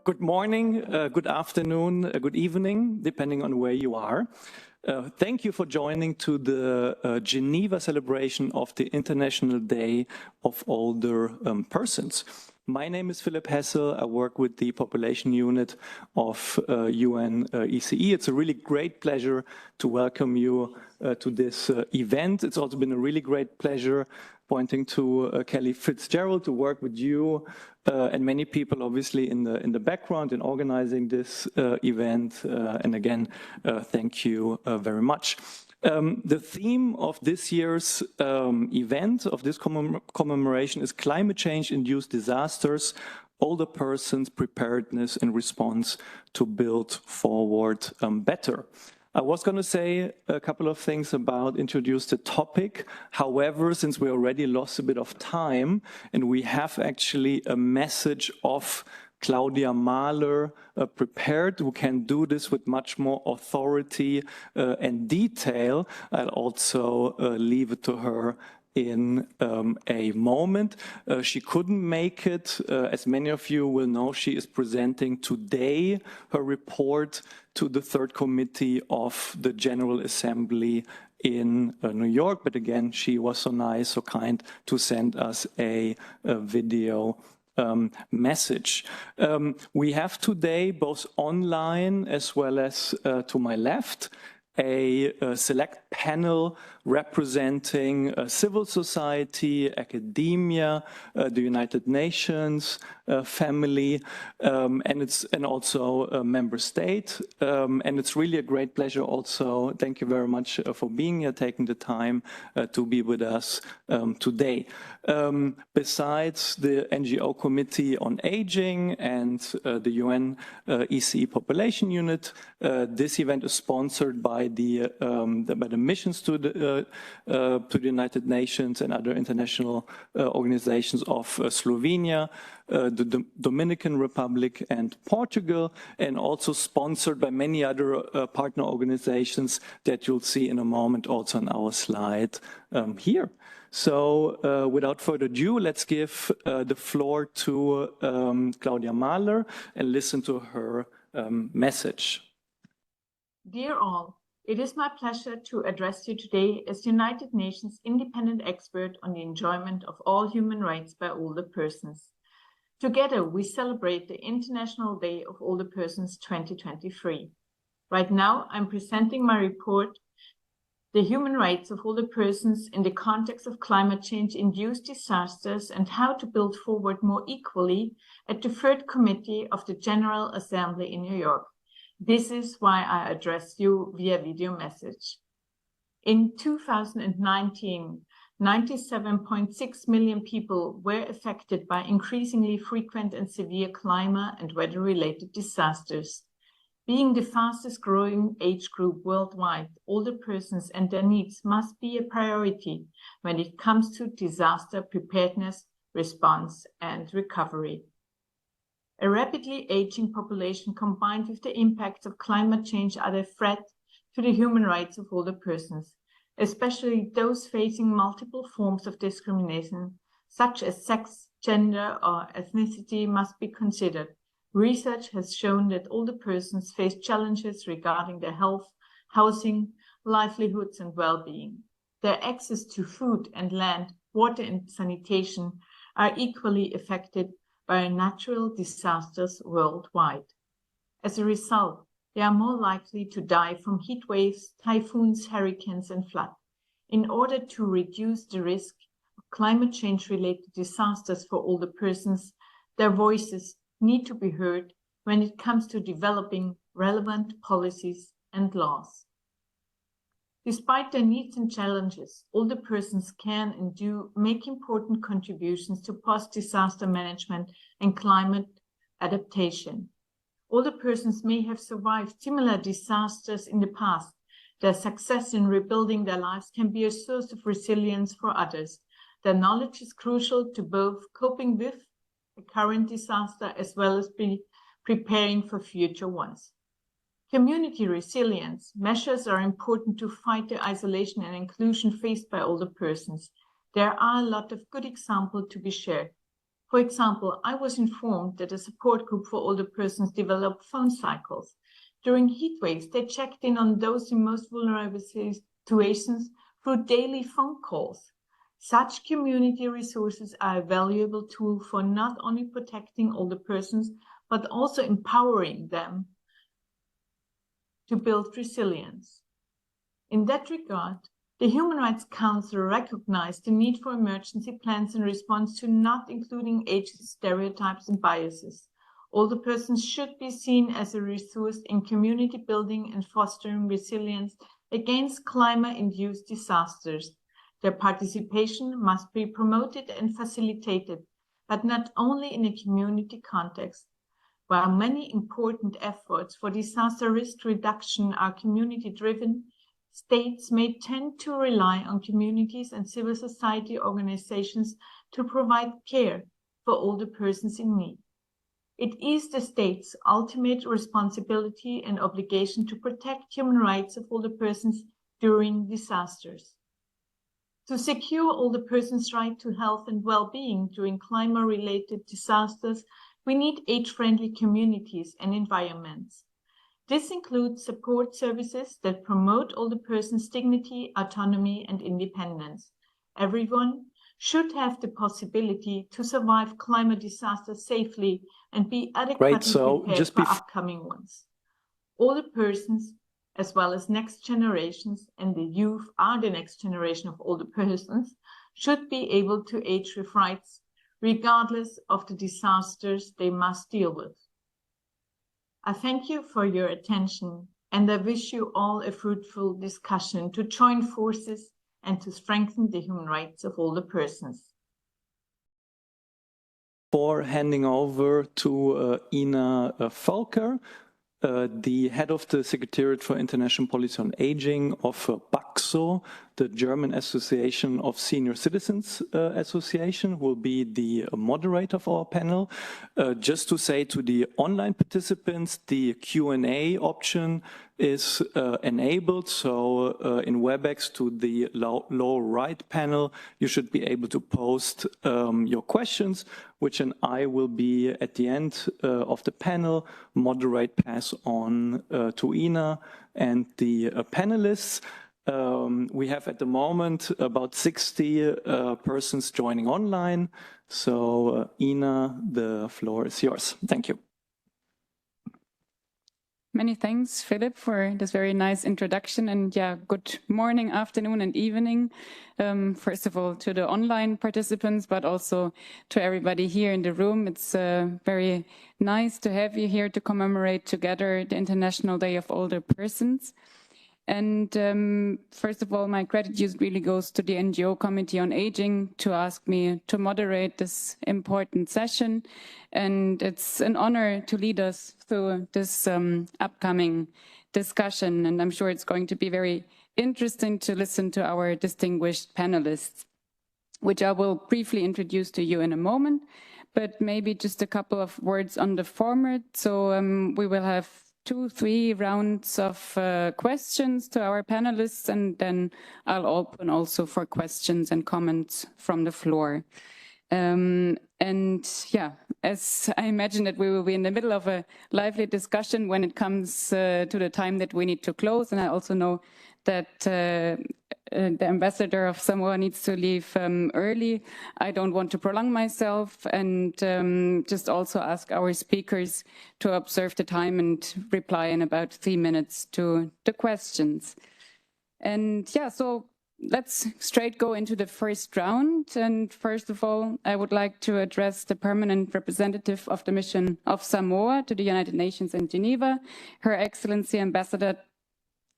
Good morning, good afternoon, good evening, depending on where you are. Thank you for joining to the Geneva celebration of the International Day of Older Persons. My name is Philipp Hessel. I work with the population unit of UNHCR. It's a really great pleasure to welcome you to this event. It's also been a really great pleasure pointing to Kelly Fitzgerald to work with you and many people obviously in the background in organizing this event. And again, thank you very much. The theme of this year's event, of this commemoration, is climate change-induced disasters, older persons, preparedness and response to build forward better. I was going to say a couple of things about introduce the topic. However, since we already lost a bit of time and we have actually a message of Claudia Mahler prepared, who can do this with much more authority and detail, I'll also leave it to her in a moment. She couldn't make it. As many of you will know, she is presenting today her report to the third committee of the General Assembly in New York. But again, she was so nice, so kind to send us a video message. We have today, both online as well as to my left, a select panel representing civil society, academia, the United Nations, family, and also a member state. And it's really a great pleasure also. Thank you very much for being here, taking the time to be with us today. Besides the NGO Committee on Aging and the UNHCR Population Unit, this event is sponsored by the missions to the United Nations and other international organizations of Slovenia, the Dominican Republic and Portugal, and also sponsored by many other partner organizations that you'll see in a moment also on our slide here. So without further ado, let's give the floor to Claudia Mahler and listen to her message. Dear all, it is my pleasure to address you today as United Nations independent expert on the enjoyment of all human rights by older persons. Together, we celebrate the International Day of Older Persons 2023. Right now, I'm presenting my report, The Human Rights of Older Persons in the Context of Climate Change-Induced Disasters and How to Build Forward More Equally at the Third Committee of the General Assembly in New York. This is why I address you via video message. In 2019, 97.6 million people were affected by increasingly frequent and severe climate and weather-related disasters. Being the fastest growing age group worldwide, older persons and their needs must be a priority when it comes to disaster preparedness, response, and recovery. A rapidly aging population combined with the impacts of climate change are a threat to the human rights of older persons, especially those facing multiple forms of discrimination, such as sex, gender, or ethnicity must be considered. Research has shown that older persons face challenges regarding their health, housing, livelihoods, and well-being. Their access to food and land, water, and sanitation are equally affected by natural disasters worldwide. As a result, they are more likely to die from heat waves, typhoons, hurricanes, and flood. In order to reduce the risk of climate change-related disasters for older persons, their voices need to be heard when it comes to developing relevant policies and laws. Despite their needs and challenges, older persons can and do make important contributions to post-disaster management and climate adaptation. Older persons may have survived similar disasters in the past. Their success in rebuilding their lives can be a source of resilience for others. Their knowledge is crucial to both coping with a current disaster as well as preparing for future ones. Community resilience measures are important to fight the isolation and inclusion faced by older persons. There are a lot of good examples to be shared. For example, I was informed that a support group for older persons developed phone cycles. During heat waves, they checked in on those in most vulnerable situations through daily phone calls. Such community resources are a valuable tool for not only protecting older persons, but also empowering them to build resilience. In that regard, the Human Rights Council recognized the need for emergency plans in response to not including ageist stereotypes and biases. Older persons should be seen as a resource in community building and fostering resilience against climate-induced disasters. Their participation must be promoted and facilitated, but not only in a community context. While many important efforts for disaster risk reduction are community-driven, states may tend to rely on communities and civil society organizations to provide care for older persons in need. It is the state's ultimate responsibility and obligation to protect human rights of older persons during disasters. To secure older persons' right to health and well-being during climate-related disasters, we need age-friendly communities and environments. This includes support services that promote older persons' dignity, autonomy, and independence. Everyone should have the possibility to survive climate disasters safely and be adequately prepared for upcoming ones. Older persons, as well as next generations, and the youth are the next generation of older persons, should be able to age with rights, regardless of the disasters they must deal with. I thank you for your attention, and I wish you all a fruitful discussion to join forces and to strengthen the human rights of older persons. For handing over to Ina Volker, the head of the Secretariat for International Policy on Aging of BAXO, the German Association of Senior Citizens Association, will be the moderator of our panel. Just to say to the online participants, the Q&A option is enabled. So in WebEx to the lower right panel, you should be able to post your questions, which I will be at the end of the panel, moderate, pass on to Ina and the panelists. We have at the moment about 60 persons joining online. So Ina, the floor is yours. Thank you. Many thanks, Philip, for this very nice introduction. And yeah, good morning, afternoon, and evening. First of all, to the online participants, but also to everybody here in the room. It's very nice to have you here to commemorate together the International Day of Older Persons. And first of all, my gratitude really goes to the NGO Committee on Aging to ask me to moderate this important session. And it's an honor to lead us through this upcoming discussion. And I'm sure it's going to be very interesting to listen to our distinguished panelists, which I will briefly introduce to you in a moment. But maybe just a couple of words on the format. So we will have 2-3 rounds of questions to our panelists, and then I'll open also for questions and comments from the floor. And yeah, as I imagine that we will be in the middle of a lively discussion when it comes to the time that we need to close. And I also know that the ambassador of Samoa needs to leave early. I don't want to prolong myself, and just also ask our speakers to observe the time and reply in about 3 minutes to the questions. And yeah, so let's straight go into the first round. And first of all, I would like to address the permanent representative of the mission of Samoa to the United Nations in Geneva, Her Excellency Ambassador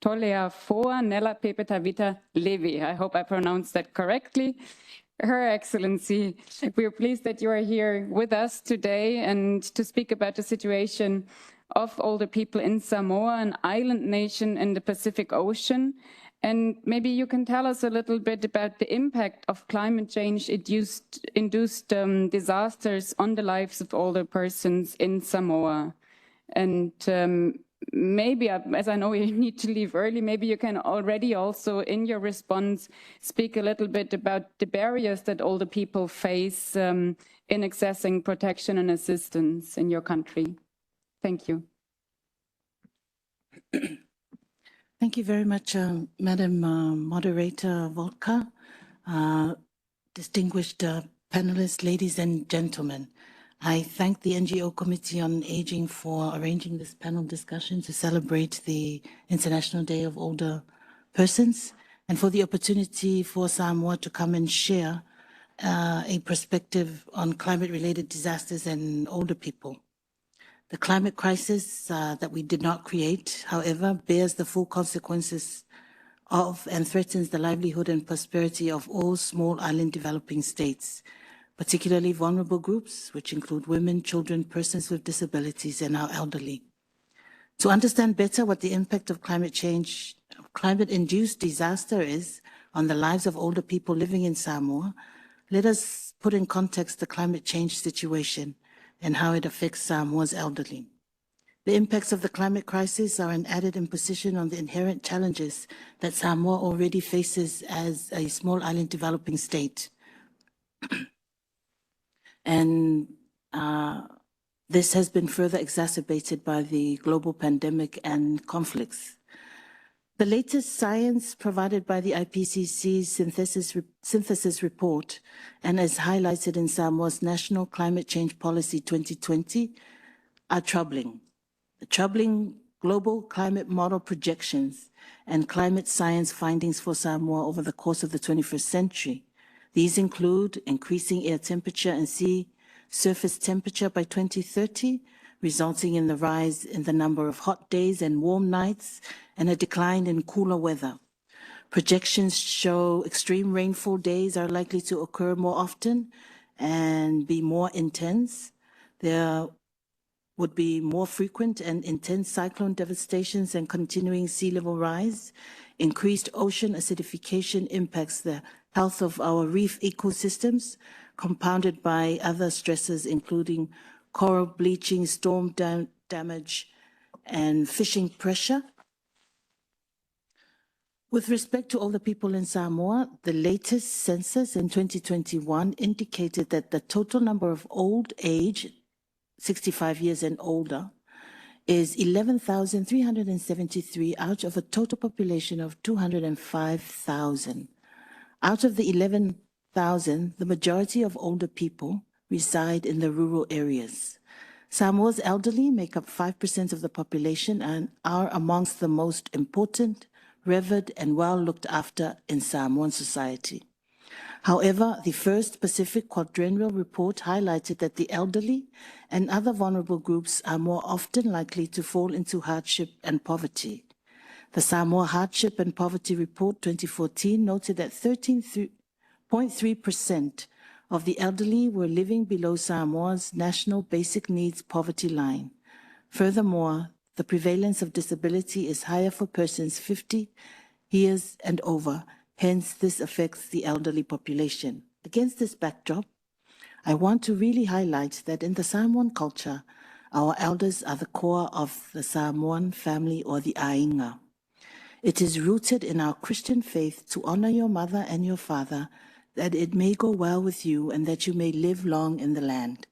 Toleafoa, Nella, Pepe, Tavita, Levy. I hope I pronounced that correctly. Her Excellency, we are pleased that you are here with us today and to speak about the situation of older people in Samoa, an island nation in the Pacific Ocean. And maybe you can tell us a little bit about the impact of climate change induced disasters on the lives of older persons in Samoa. And maybe, as I know you need to leave early, maybe you can already also in your response speak a little bit about the barriers that older people face in accessing protection and assistance in your country. Thank you. Thank you very much, Madam Moderator Volka, distinguished panelists, ladies and gentlemen. I thank the NGO Committee on Aging for arranging this panel discussion to celebrate the International Day of Older Persons and for the opportunity for Samoa to come and share a perspective on climate-related disasters and older people. The climate crisis that we did not create, however, bears the full consequences of and threatens the livelihood and prosperity of all small island developing states, particularly vulnerable groups, which include women, children, persons with disabilities, and our elderly. To understand better what the impact of climate change, climate-induced disaster is on the lives of older people living in Samoa, let us put in context the climate change situation and how it affects Samoa's elderly. The impacts of the climate crisis are an added imposition on the inherent challenges that Samoa already faces as a small island developing state. And this has been further exacerbated by the global pandemic and conflicts. The latest science provided by the IPCC's synthesis report, and as highlighted in Samoa's National Climate Change Policy 2020, are troubling. The troubling global climate model projections and climate science findings for Samoa over the course of the 21st century. These include increasing air temperature and sea surface temperature by 2030, resulting in the rise in the number of hot days and warm nights, and a decline in cooler weather. Projections show extreme rainfall days are likely to occur more often and be more intense. There would be more frequent and intense cyclone devastations and continuing sea level rise. Increased ocean acidification impacts the health of our reef ecosystems, compounded by other stresses including coral bleaching, storm damage, and fishing pressure. With respect to older people in Samoa, the latest census in 2021 indicated that the total number of old age, 65 years and older, is 11,373 out of a total population of 205,000. Out of the 11,000, the majority of older people reside in the rural areas. Samoa's elderly make up 5% of the population and are amongst the most important, revered, and well looked after in Samoan society. However, the first Pacific Quadrennial Report highlighted that the elderly and other vulnerable groups are more often likely to fall into hardship and poverty. The Samoa Hardship and Poverty Report 2014 noted that 13.3% of the elderly were living below Samoa's national basic needs poverty line. Furthermore, the prevalence of disability is higher for persons 50 years and over. Hence, this affects the elderly population. Against this backdrop, I want to really highlight that in the Samoan culture, our elders are the core of the Samoan family, or the Ainga. It is rooted in our Christian faith to honor your mother and your father, that it may go well with you and that you may live long in the land.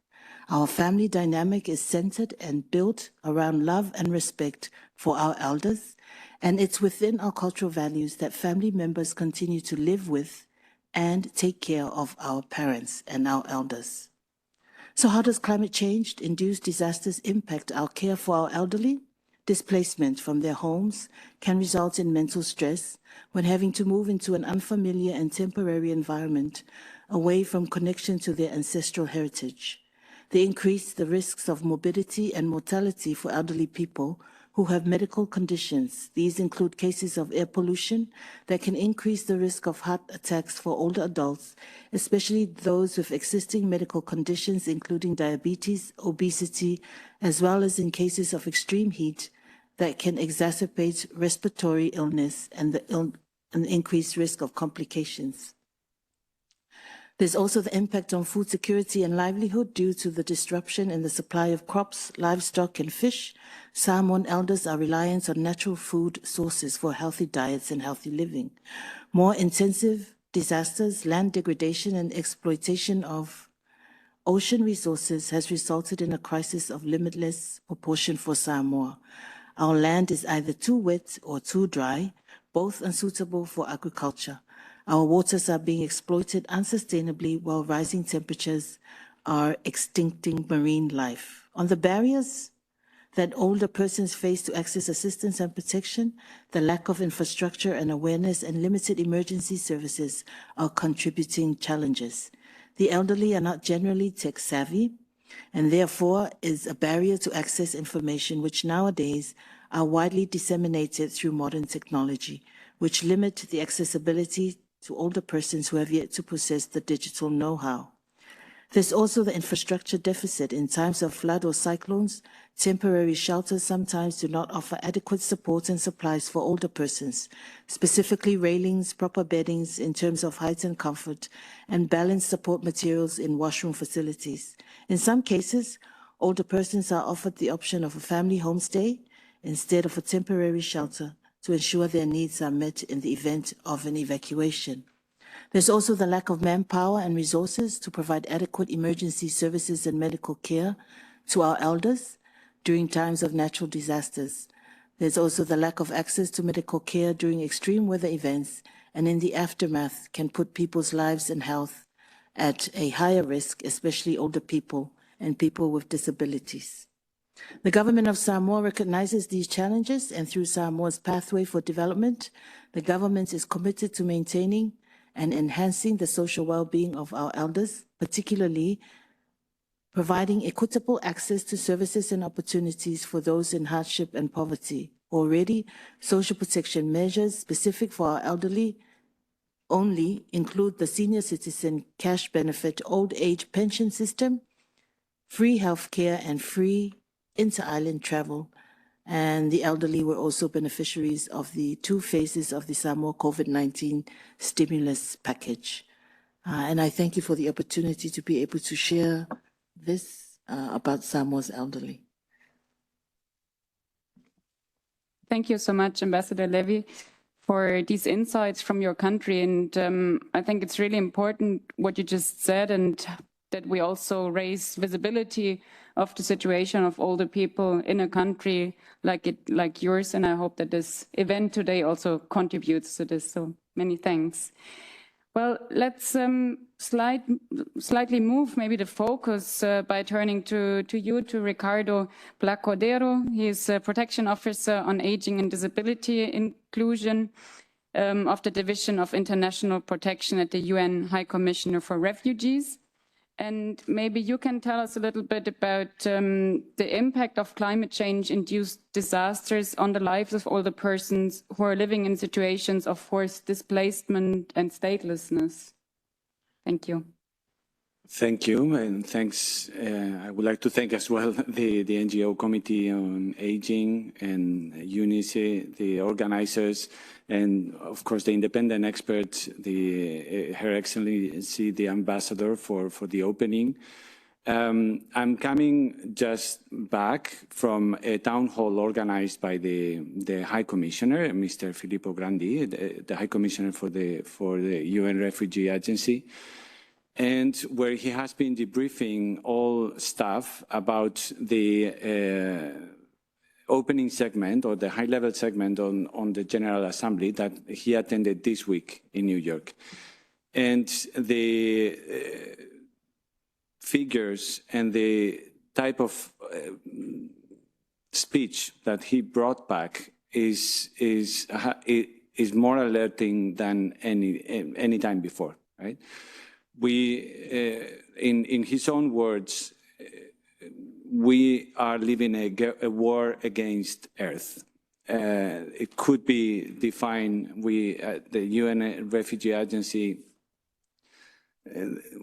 Our family dynamic is centered and built around love and respect for our elders, and it's within our cultural values that family members continue to live with and take care of our parents and our elders. So how does climate change induced disasters impact our care for our elderly? Displacement from their homes can result in mental stress when having to move into an unfamiliar and temporary environment away from connection to their ancestral heritage. They increase the risks of morbidity and mortality for elderly people who have medical conditions. These include cases of air pollution that can increase the risk of heart attacks for older adults, especially those with existing medical conditions, including diabetes, obesity, as well as in cases of extreme heat that can exacerbate respiratory illness and the increased risk of complications. There's also the impact on food security and livelihood due to the disruption in the supply of crops, livestock, and fish. Samoan elders are reliant on natural food sources for healthy diets and healthy living. More intensive disasters, land degradation, and exploitation of ocean resources has resulted in a crisis of limitless proportion for Samoa. Our land is either too wet or too dry, both unsuitable for agriculture. Our waters are being exploited unsustainably while rising temperatures are extincting marine life. On the barriers that older persons face to access assistance and protection, the lack of infrastructure and awareness and limited emergency services are contributing challenges. The elderly are not generally tech savvy, and therefore is a barrier to access information which nowadays are widely disseminated through modern technology, which limit the accessibility to older persons who have yet to possess the digital know-how. There's also the infrastructure deficit. In times of flood or cyclones, temporary shelters sometimes do not offer adequate support and supplies for older persons, specifically railings, proper beddings in terms of height and comfort, and balanced support materials in washroom facilities. In some cases, older persons are offered the option of a family homestay instead of a temporary shelter to ensure their needs are met in the event of an evacuation. There's also the lack of manpower and resources to provide adequate emergency services and medical care to our elders during times of natural disasters. There's also the lack of access to medical care during extreme weather events, and in the aftermath can put people's lives and health at a higher risk, especially older people and people with disabilities. The government of Samoa recognizes these challenges, and through Samoa's pathway for development, the government is committed to maintaining and enhancing the social well-being of our elders, particularly providing equitable access to services and opportunities for those in hardship and poverty. Already, social protection measures specific for our elderly only include the senior citizen cash benefit old age pension system, free health care, and free inter-island travel. And the elderly were also beneficiaries of the 2 phases of the Samoa COVID-19 stimulus package. And I thank you for the opportunity to be able to share this about Samoa's elderly. Thank you so much, Ambassador Levy, for these insights from your country. And I think it's really important what you just said, and that we also raise visibility of the situation of older people in a country like yours. And I hope that this event today also contributes to this. So many thanks. Well, let's slightly move maybe the focus by turning to you, to Ricardo Cordero. He is a protection officer on aging and disability inclusion of the Division of International Protection at the UN High Commissioner for Refugees. And maybe you can tell us a little bit about the impact of climate change-induced disasters on the lives of older persons who are living in situations of forced displacement and statelessness. Thank you. Thank you, and thanks. I would like to thank as well the NGO Committee on Aging and UNHCR, the organizers, and of course the independent experts, Her Excellency, the Ambassador for the opening. I'm coming just back from a town hall organized by the High Commissioner, Mr. Filippo Grandi, the High Commissioner for the UN Refugee Agency, and where he has been debriefing all staff about the opening segment or the high-level segment on the General Assembly that he attended this week in New York. And the figures and the type of speech that he brought back is more alerting than any time before, right? In his own words, we are living a war against Earth. It could be defined, the UN Refugee Agency,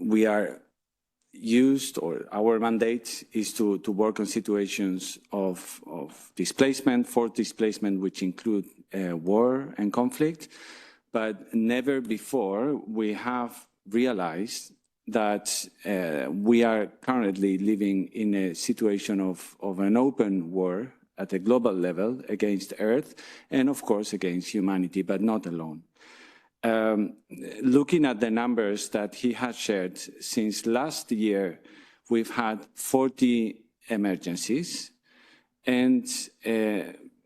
we are used, or our mandate is to work on situations of displacement, forced displacement, which include war and conflict, but never before we have realized that we are currently living in a situation of an open war at a global level against Earth and, of course, against humanity, but not alone. Looking at the numbers that he has shared, since last year, we've had 40 emergencies, and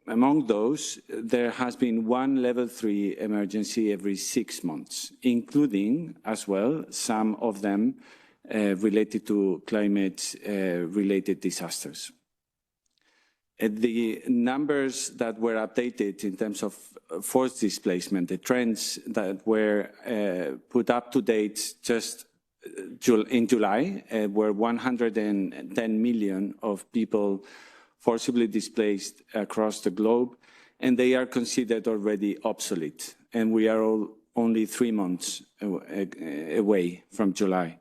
among those, there has been one level 3 emergency every 6 months, including as well some of them related to climate-related disasters. The numbers that were updated in terms of forced displacement, the trends that were put up to date just in July, were 110 million of people forcibly displaced across the globe, and they are considered already obsolete. And we are only 3 months away from July.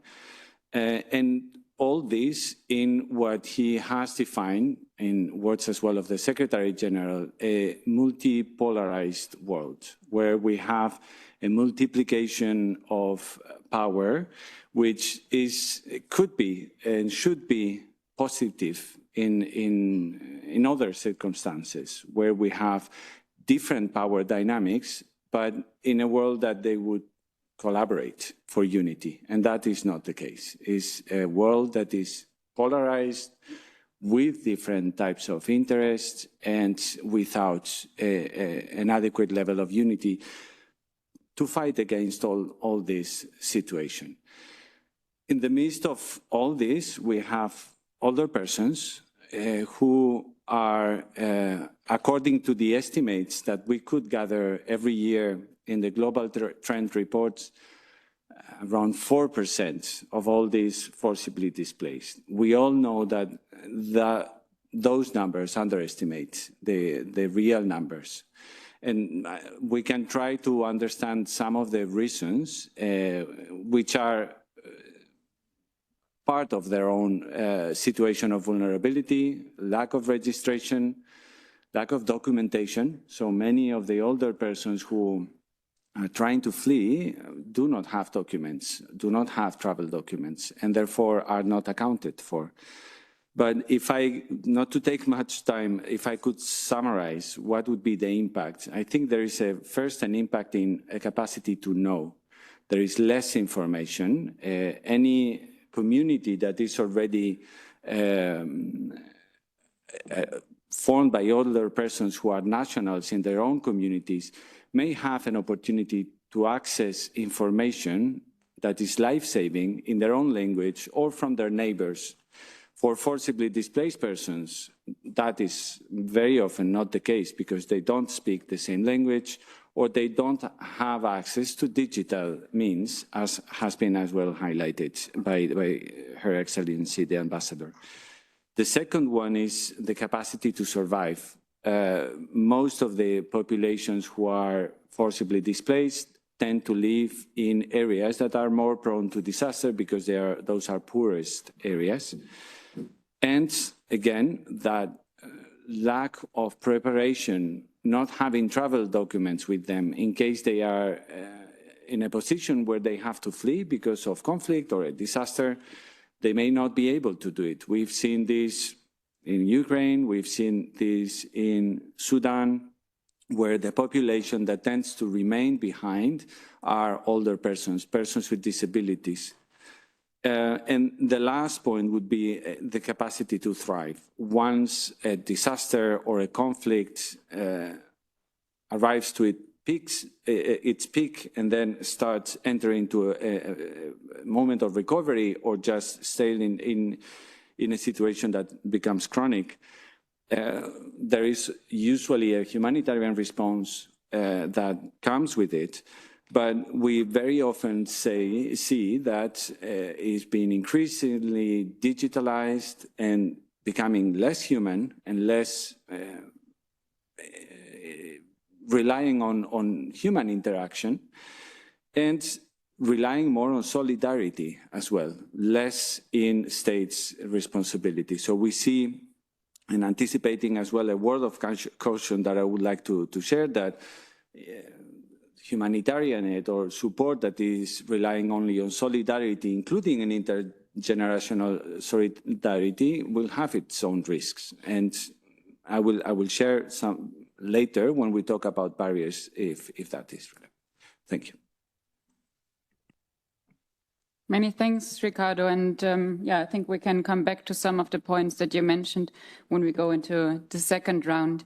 And all this in what he has defined, in words as well of the Secretary General, a multipolarized world, where we have a multiplication of power, which could be and should be positive in other circumstances, where we have different power dynamics, but in a world that they would collaborate for unity. And that is not the case. It's a world that is polarized with different types of interests and without an adequate level of unity to fight against all this situation. In the midst of all this, we have older persons who are, according to the estimates that we could gather every year in the global trend reports, around 4% of all these forcibly displaced. We all know that those numbers underestimate the real numbers. And we can try to understand some of the reasons, which are part of their own situation of vulnerability, lack of registration, lack of documentation. So many of the older persons who are trying to flee do not have documents, do not have travel documents, and therefore are not accounted for. But not to take much time, if I could summarize what would be the impact, I think there is first an impact in a capacity to know. There is less information. Any community that is already formed by older persons who are nationals in their own communities may have an opportunity to access information that is life-saving in their own language or from their neighbors. For forcibly displaced persons, that is very often not the case because they don't speak the same language or they don't have access to digital means, as has been as well highlighted by Her Excellency, the Ambassador. The second one is the capacity to survive. Most of the populations who are forcibly displaced tend to live in areas that are more prone to disaster because those are poorest areas. And again, that lack of preparation, not having travel documents with them in case they are in a position where they have to flee because of conflict or a disaster, they may not be able to do it. We've seen this in Ukraine, we've seen this in Sudan, where the population that tends to remain behind are older persons, persons with disabilities. And the last point would be the capacity to thrive. Once a disaster or a conflict arrives to its peak and then starts entering into a moment of recovery or just staying in a situation that becomes chronic, there is usually a humanitarian response that comes with it. But we very often see that it's being increasingly digitalized and becoming less human and less relying on human interaction and relying more on solidarity as well, less in states' responsibility. So we see, and anticipating as well a word of caution that I would like to share, that humanitarian aid or support that is relying only on solidarity, including an intergenerational solidarity, will have its own risks. And I will share some later when we talk about barriers, if that is relevant. Thank you. Many thanks, Ricardo. And yeah, I think we can come back to some of the points that you mentioned when we go into the second round.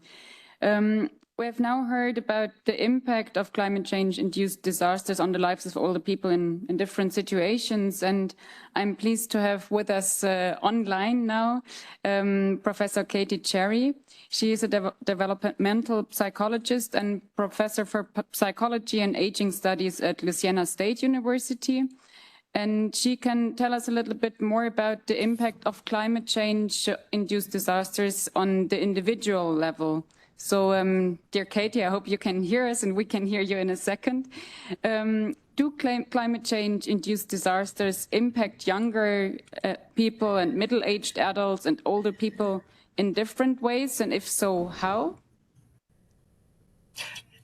We have now heard about the impact of climate change-induced disasters on the lives of all the people in different situations. And I'm pleased to have with us online now Professor Katie Cherry. She is a developmental psychologist and professor for psychology and aging studies at Louisiana State University. And she can tell us a little bit more about the impact of climate change-induced disasters on the individual level. So, dear Katie, I hope you can hear us and we can hear you in a second. Do climate change-induced disasters impact younger people and middle-aged adults and older people in different ways? And if so, how?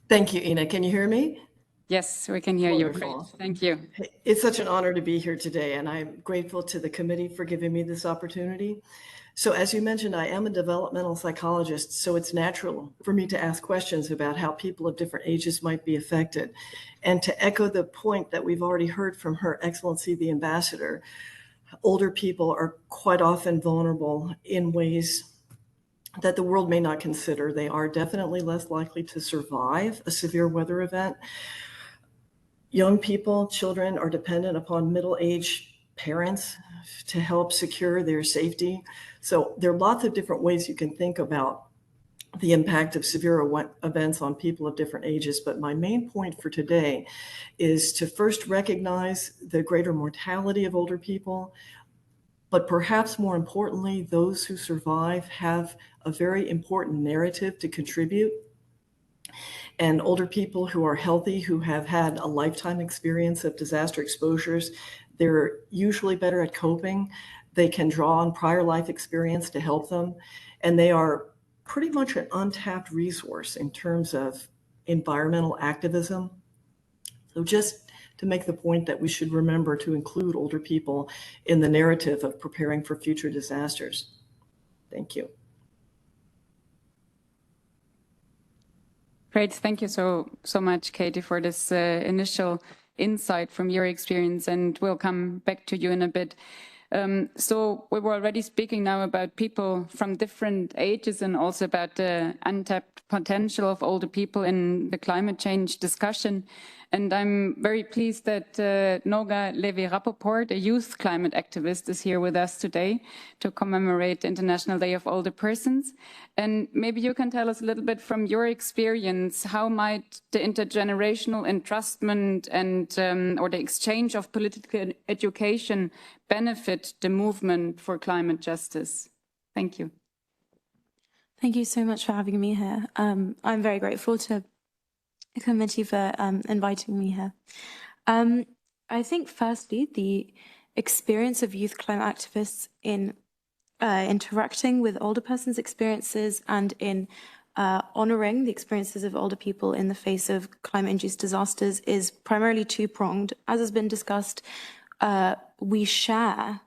Thank you, Ina. Can you hear me? Yes, we can hear you. Great. Thank you. It's such an honor to be here today, and I'm grateful to the committee for giving me this opportunity. So as you mentioned, I am a developmental psychologist, so it's natural for me to ask questions about how people of different ages might be affected. And to echo the point that we've already heard from Her Excellency, the Ambassador, older people are quite often vulnerable in ways that the world may not consider. They are definitely less likely to survive a severe weather event. Young people, children, are dependent upon middle-aged parents to help secure their safety. So there are lots of different ways you can think about the impact of severe events on people of different ages. But my main point for today is to first recognize the greater mortality of older people, but perhaps more importantly, those who survive have a very important narrative to contribute. And older people who are healthy, who have had a lifetime experience of disaster exposures, they're usually better at coping. They can draw on prior life experience to help them. And they are pretty much an untapped resource in terms of environmental activism. So just to make the point that we should remember to include older people in the narrative of preparing for future disasters. Thank you. Great. Thank you so much, Katie, for this initial insight from your experience, and we'll come back to you in a bit. So we were already speaking now about people from different ages and also about the untapped potential of older people in the climate change discussion. And I'm very pleased that Noga Levy-Rappaport, a youth climate activist, is here with us today to commemorate the International Day of Older Persons. And maybe you can tell us a little bit from your experience, how might the intergenerational entrustment and or the exchange of political education benefit the movement for climate justice? Thank you. Thank you so much for having me here. I'm very grateful to the committee for inviting me here. I think firstly, the experience of youth climate activists in interacting with older persons' experiences and in honoring the experiences of older people in the face of climate-induced disasters is primarily two-pronged. As has been discussed, we share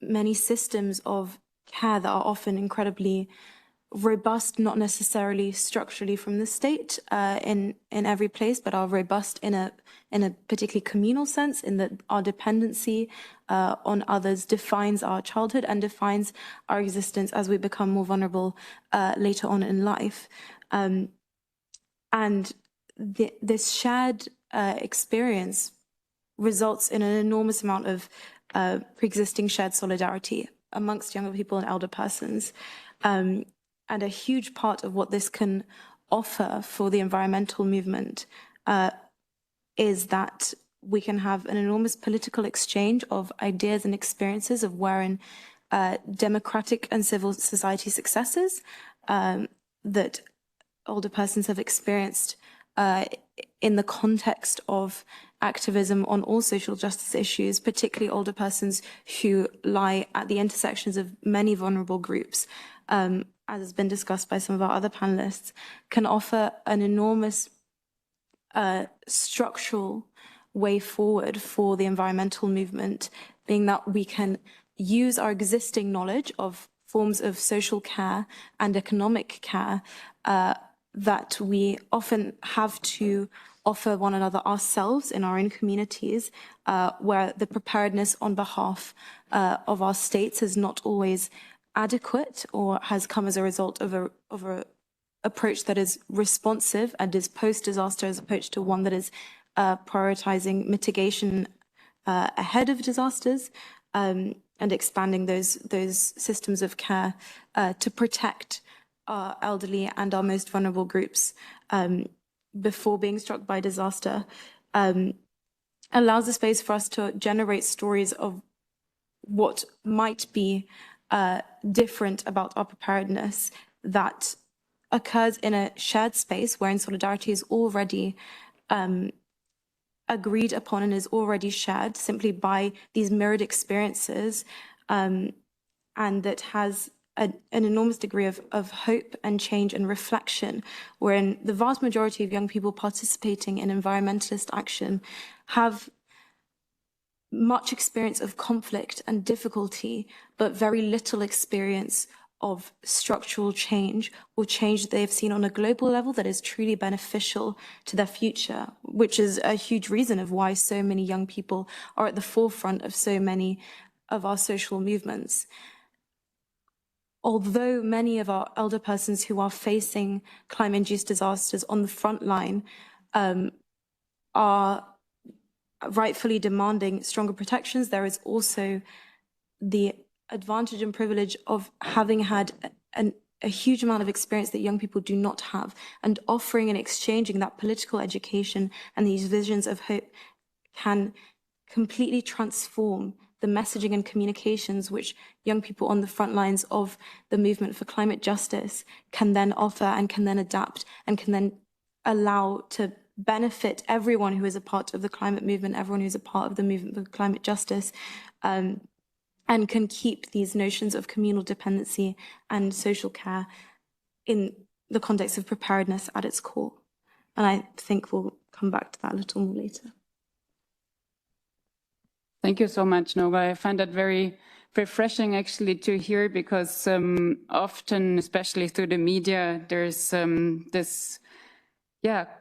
many systems of care that are often incredibly robust, not necessarily structurally from the state in every place, but are robust in a particularly communal sense, in that our dependency on others defines our childhood and defines our existence as we become more vulnerable later on in life. This shared experience results in an enormous amount of pre-existing shared solidarity amongst younger people and elder persons. And a huge part of what this can offer for the environmental movement is that we can have an enormous political exchange of ideas and experiences of wherein democratic and civil society successes that older persons have experienced in the context of activism on all social justice issues, particularly older persons who lie at the intersections of many vulnerable groups, as has been discussed by some of our other panelists, can offer an enormous structural way forward for the environmental movement, being that we can use our existing knowledge of forms of social care and economic care that we often have to offer one another ourselves in our own communities, where the preparedness on behalf of our states is not always adequate or has come as a result of a approach that is responsive and is post-disaster as opposed to one that is prioritizing mitigation ahead of disasters, and expanding those systems of care to protect our elderly and our most vulnerable groups before being struck by disaster, allows a space for us to generate stories of what might be different about our preparedness that occurs in a shared space wherein solidarity is already agreed upon and is already shared simply by these mirrored experiences, and that has an enormous degree of hope and change and reflection, wherein the vast majority of young people participating in environmentalist action have much experience of conflict and difficulty, but very little experience of structural change or change that they have seen on a global level that is truly beneficial to their future, which is a huge reason of why so many young people are at the forefront of so many of our social movements. Although many of our elder persons who are facing climate-induced disasters on the front line are rightfully demanding stronger protections, there is also the advantage and privilege of having had a huge amount of experience that young people do not have, and offering and exchanging that political education and these visions of hope can completely transform the messaging and communications which young people on the front lines of the movement for climate justice can then offer and can then adapt and can then allow to benefit everyone who is a part of the climate movement, everyone who's a part of the movement for climate justice, and can keep these notions of communal dependency and social care in the context of preparedness at its core. And I think we'll come back to that a little more later. Thank you so much, Nova. I find that very refreshing actually to hear, because often, especially through the media, there's this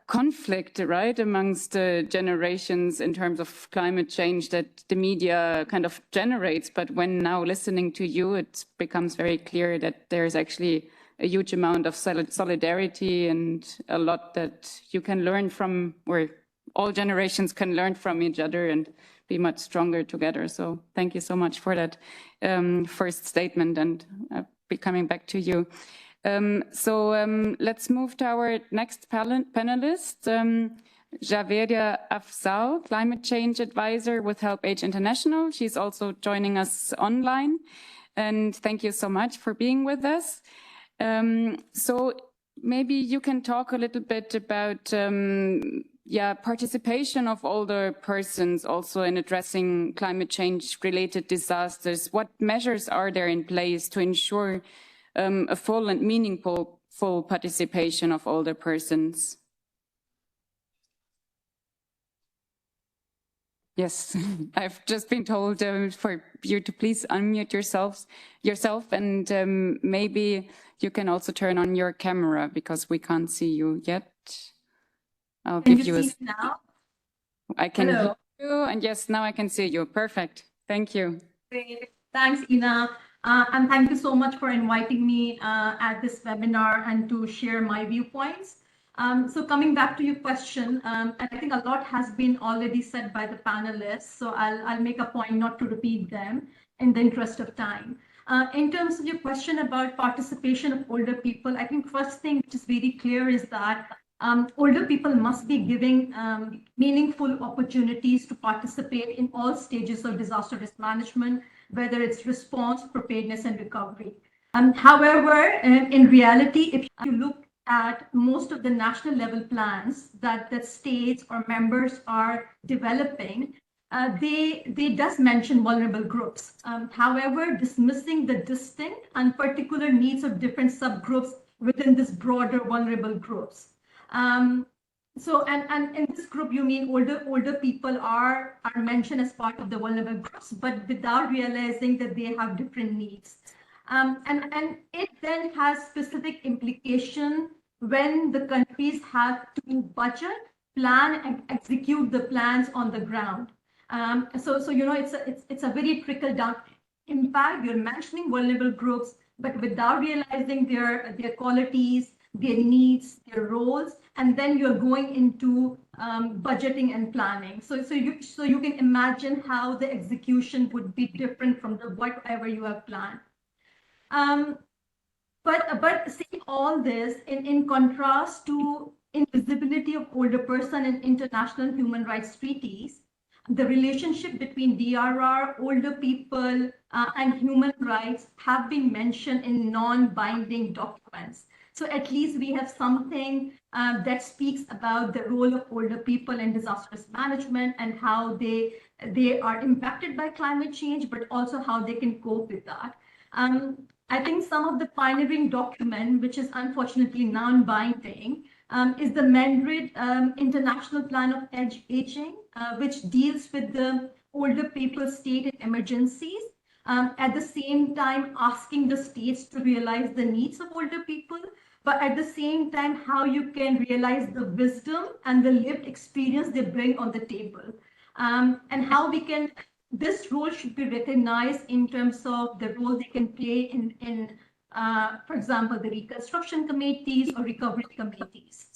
conflict, right, amongst the generations in terms of climate change that the media kind of generates. But when now listening to you, it becomes very clear that there's actually a huge amount of solidarity and a lot that you can learn from, where all generations can learn from each other and be much stronger together. So thank you so much for that first statement, and I'll be coming back to you. Let's move to our next panelist, Javeria Afzal, Climate Change Advisor with HelpAge International. She's also joining us online. And thank you so much for being with us. So maybe you can talk a little bit about participation of older persons also in addressing climate change related disasters. What measures are there in place to ensure a full and meaningful participation of older persons? Yes, I've just been told for you to please unmute yourself, and maybe you can also turn on your camera because we can't see you yet. I'll give you a... now? I can hear you, and yes, now I can see you. Perfect. Thank you. Great. Thanks, Ina. And thank you so much for inviting me at this webinar and to share my viewpoints. So coming back to your question, and I think a lot has been already said by the panelists, so I'll make a point not to repeat them in the interest of time. In terms of your question about participation of older people, I think first thing which is very clear is that older people must be giving meaningful opportunities to participate in all stages of disaster risk management, whether it's response, preparedness, and recovery. However, in reality, if you look at most of the national level plans that states or members are developing, they does mention vulnerable groups. However, dismissing the distinct and particular needs of different subgroups within this broader vulnerable groups. So, and in this group, you mean older people are mentioned as part of the vulnerable groups, but without realizing that they have different needs. And it then has specific implication when the countries have to budget, plan, and execute the plans on the ground. So you know, it's a very trickle down impact. You're mentioning vulnerable groups, but without realizing their qualities, their needs, their roles, and then you're going into budgeting and planning. So you can imagine how the execution would be different from whatever you have planned. But seeing all this in contrast to invisibility of older person in international human rights treaties, the relationship between DRR, older people, and human rights have been mentioned in non-binding documents. So at least we have something that speaks about the role of older people in disaster risk management and how they are impacted by climate change, but also how they can cope with that. I think some of the pioneering document, which is unfortunately non-binding, is the Madrid International Plan of Aging, which deals with the older people's state in emergencies, at the same time asking the states to realize the needs of older people, but at the same time how you can realize the wisdom and the lived experience they bring on the table, and how we can. This role should be recognized in terms of the role they can play in for example, the reconstruction committees or recovery committees.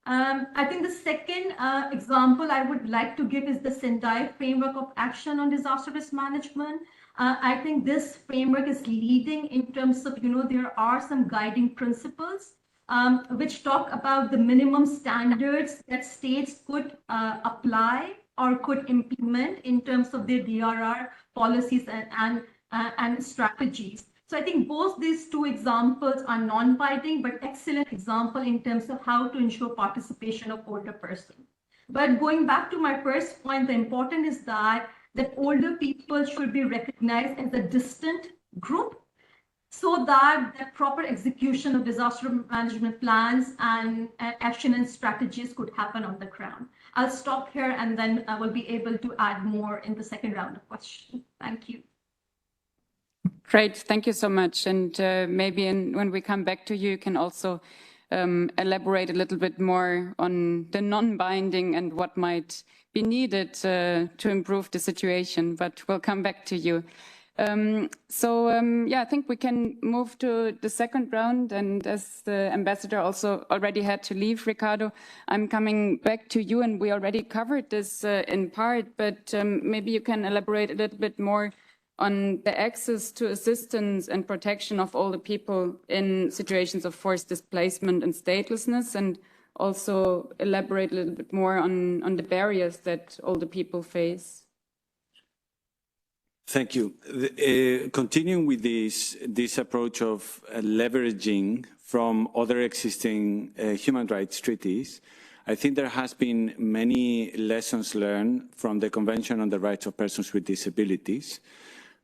I think the second example I would like to give is the Sendai framework of action on disaster risk management. I think this framework is leading in terms of, you know, there are some guiding principles which talk about the minimum standards that states could apply or could implement in terms of their DRR policies and strategies. So I think both these two examples are non-binding, but excellent example in terms of how to ensure participation of older person. But going back to my first point, the important is that older people should be recognized as a distant group so that the proper execution of disaster management plans and action and strategies could happen on the ground. I'll stop here and then I will be able to add more in the second round of questions. Thank you. Great, thank you so much. And maybe when we come back to you, you can also elaborate a little bit more on the non-binding and what might be needed to improve the situation, but we'll come back to you. Yeah, I think we can move to the second round. And as the ambassador also already had to leave, Ricardo, I'm coming back to you, and we already covered this in part, but maybe you can elaborate a little bit more on the access to assistance and protection of older people in situations of forced displacement and statelessness, and also elaborate a little bit more on the barriers that older people face. Thank you. Continuing with this approach of leveraging from other existing human rights treaties, I think there has been many lessons learned from the Convention on the Rights of Persons with Disabilities.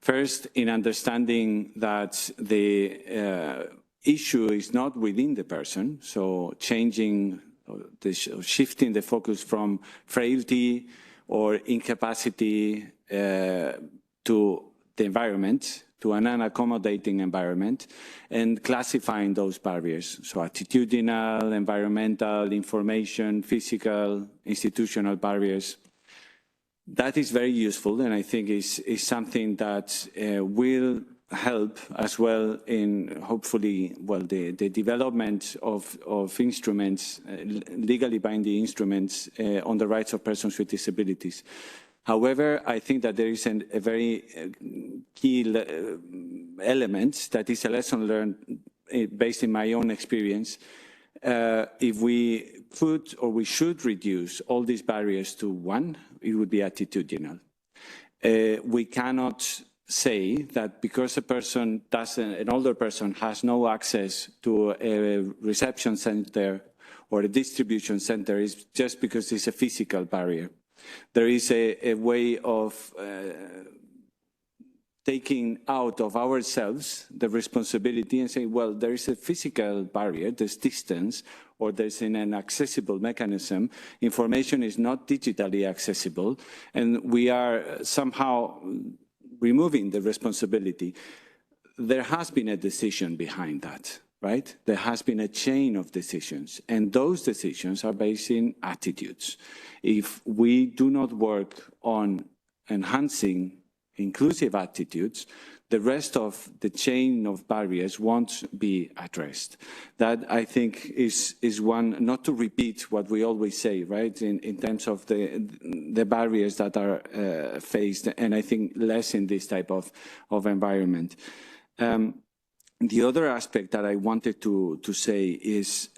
First, in understanding that the issue is not within the person, so shifting the focus from frailty or incapacity to the environment, to an unaccommodating environment, and classifying those barriers. So attitudinal, environmental, information, physical, institutional barriers. That is very useful, and I think is something that will help as well in hopefully, well, the development of instruments, legally binding instruments on the rights of persons with disabilities. However, I think that there is a very key element that is a lesson learned based in my own experience. If we could or we should reduce all these barriers to one, it would be attitudinal. We cannot say that because an older person has no access to a reception center or a distribution center, it's just because it's a physical barrier. There is a way of taking out of ourselves the responsibility and saying, well, there is a physical barrier, there's distance, or there's an inaccessible mechanism. Information is not digitally accessible, and we are somehow removing the responsibility. There has been a decision behind that, right? There has been a chain of decisions, and those decisions are based in attitudes. If we do not work on enhancing inclusive attitudes, the rest of the chain of barriers won't be addressed. That, I think, is one, not to repeat what we always say, right, in terms of the barriers that are faced, and I think less in this type of environment. The other aspect that I wanted to say is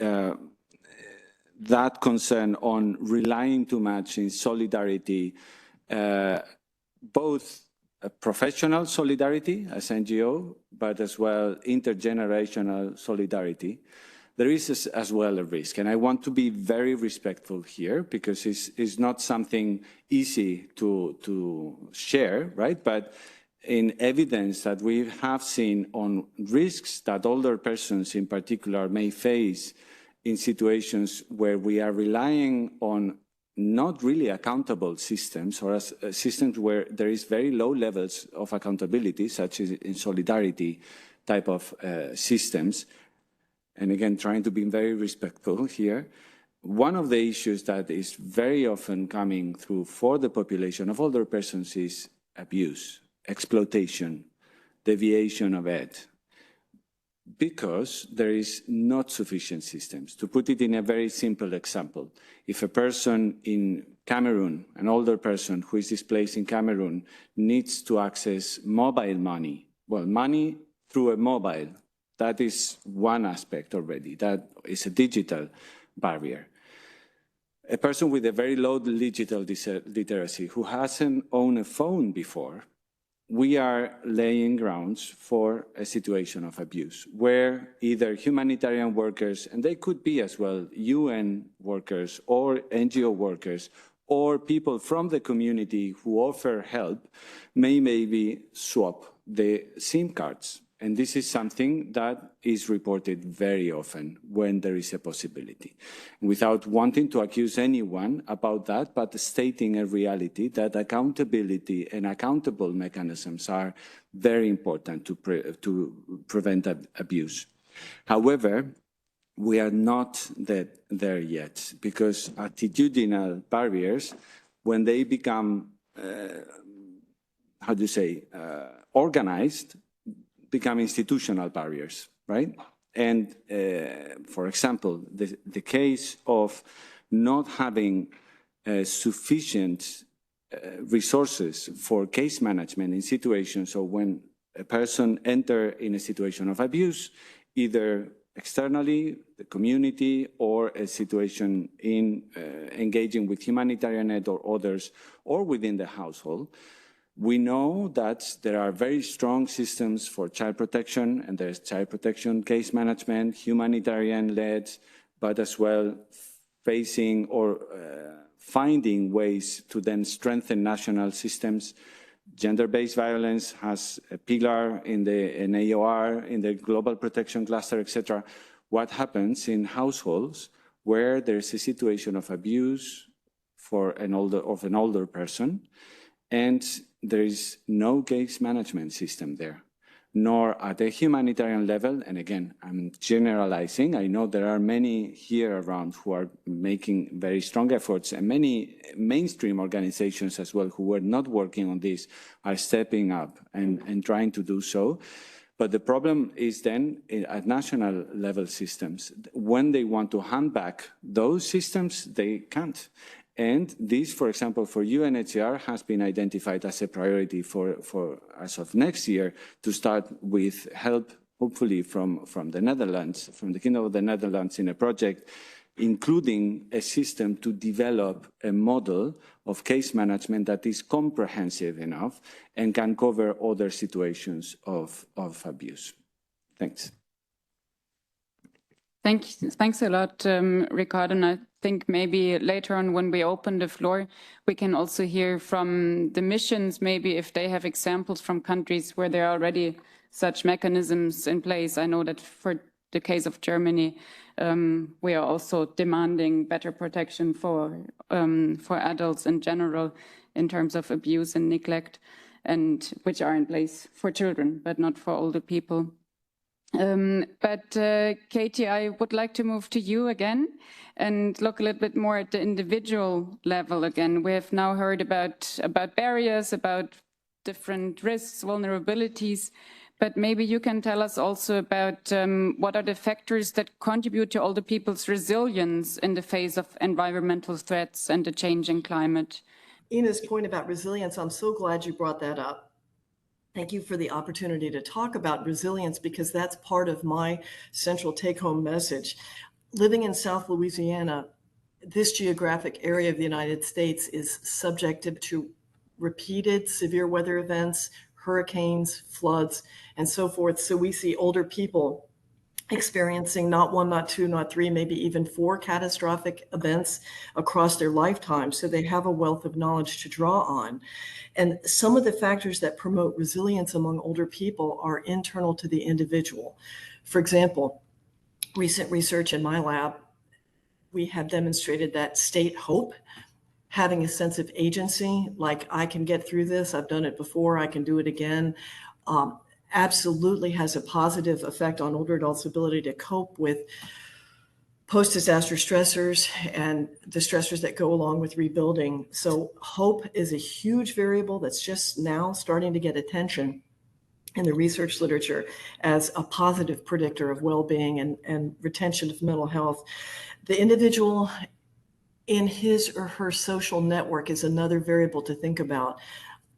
that concern on relying too much in solidarity, both professional solidarity as NGO, but as well intergenerational solidarity. There is as well a risk, and I want to be very respectful here because it's not something easy to share, right? But in evidence that we have seen on risks that older persons in particular may face in situations where we are relying on not really accountable systems, or systems where there is very low levels of accountability, such as in solidarity type of systems. And again, trying to be very respectful here. One of the issues that is very often coming through for the population of older persons is abuse, exploitation, deviation of it, because there is not sufficient systems. To put it in a very simple example, if a person in Cameroon, an older person who is displaced in Cameroon, needs to access mobile money, well, money through a mobile, that is one aspect already. That is a digital barrier. A person with a very low digital literacy who hasn't owned a phone before, we are laying grounds for a situation of abuse where either humanitarian workers, and they could be as well UN workers or NGO workers, or people from the community who offer help, may maybe swap the SIM cards. And this is something that is reported very often when there is a possibility. Without wanting to accuse anyone about that, but stating a reality that accountability and accountable mechanisms are very important to prevent abuse. However, we are not there yet, because attitudinal barriers, when they become, organized, become institutional barriers, right? And for example, the case of not having sufficient resources for case management in situations, so when a person enters in a situation of abuse, either externally, the community, or a situation in engaging with humanitarian aid or others, or within the household, we know that there are very strong systems for child protection, and there's child protection case management, humanitarian-led, but as well facing or finding ways to then strengthen national systems. Gender-based violence has a pillar in the NAOR, in the global protection cluster, etc. What happens in households where there's a situation of abuse for an older person, and there is no case management system there, nor at a humanitarian level. And again, I'm generalizing. I know there are many here around who are making very strong efforts, and many mainstream organizations as well who were not working on this are stepping up and trying to do so. But the problem is then at national level systems. When they want to hand back those systems, they can't. And this, for example, for UNHCR has been identified as a priority for as of next year, to start with help, hopefully from the Netherlands, from the Kingdom of the Netherlands, in a project, including a system to develop a model of case management that is comprehensive enough and can cover other situations of abuse. Thanks. Thanks a lot, Ricardo. And I think maybe later on when we open the floor, we can also hear from the missions, maybe if they have examples from countries where there are already such mechanisms in place. I know that for the case of Germany, we are also demanding better protection for adults in general in terms of abuse and neglect, and which are in place for children, but not for older people. Katie, I would like to move to you again and look a little bit more at the individual level again. We have now heard about barriers, about different risks, vulnerabilities, but maybe you can tell us also about what are the factors that contribute to older people's resilience in the face of environmental threats and the changing climate. Ina's point about resilience, I'm so glad you brought that up. Thank you for the opportunity to talk about resilience, because that's part of my central take-home message. Living in South Louisiana, this geographic area of the United States is subjected to repeated severe weather events, hurricanes, floods, and so forth. So we see older people experiencing not one, not two, not three, maybe even 4 catastrophic events across their lifetime. So they have a wealth of knowledge to draw on. And some of the factors that promote resilience among older people are internal to the individual. For example, recent research in my lab, we have demonstrated that state hope, having a sense of agency, like I can get through this, I've done it before, I can do it again, absolutely has a positive effect on older adults' ability to cope with post-disaster stressors and the stressors that go along with rebuilding. So hope is a huge variable that's just now starting to get attention in the research literature as a positive predictor of well-being and retention of mental health. The individual in his or her social network is another variable to think about.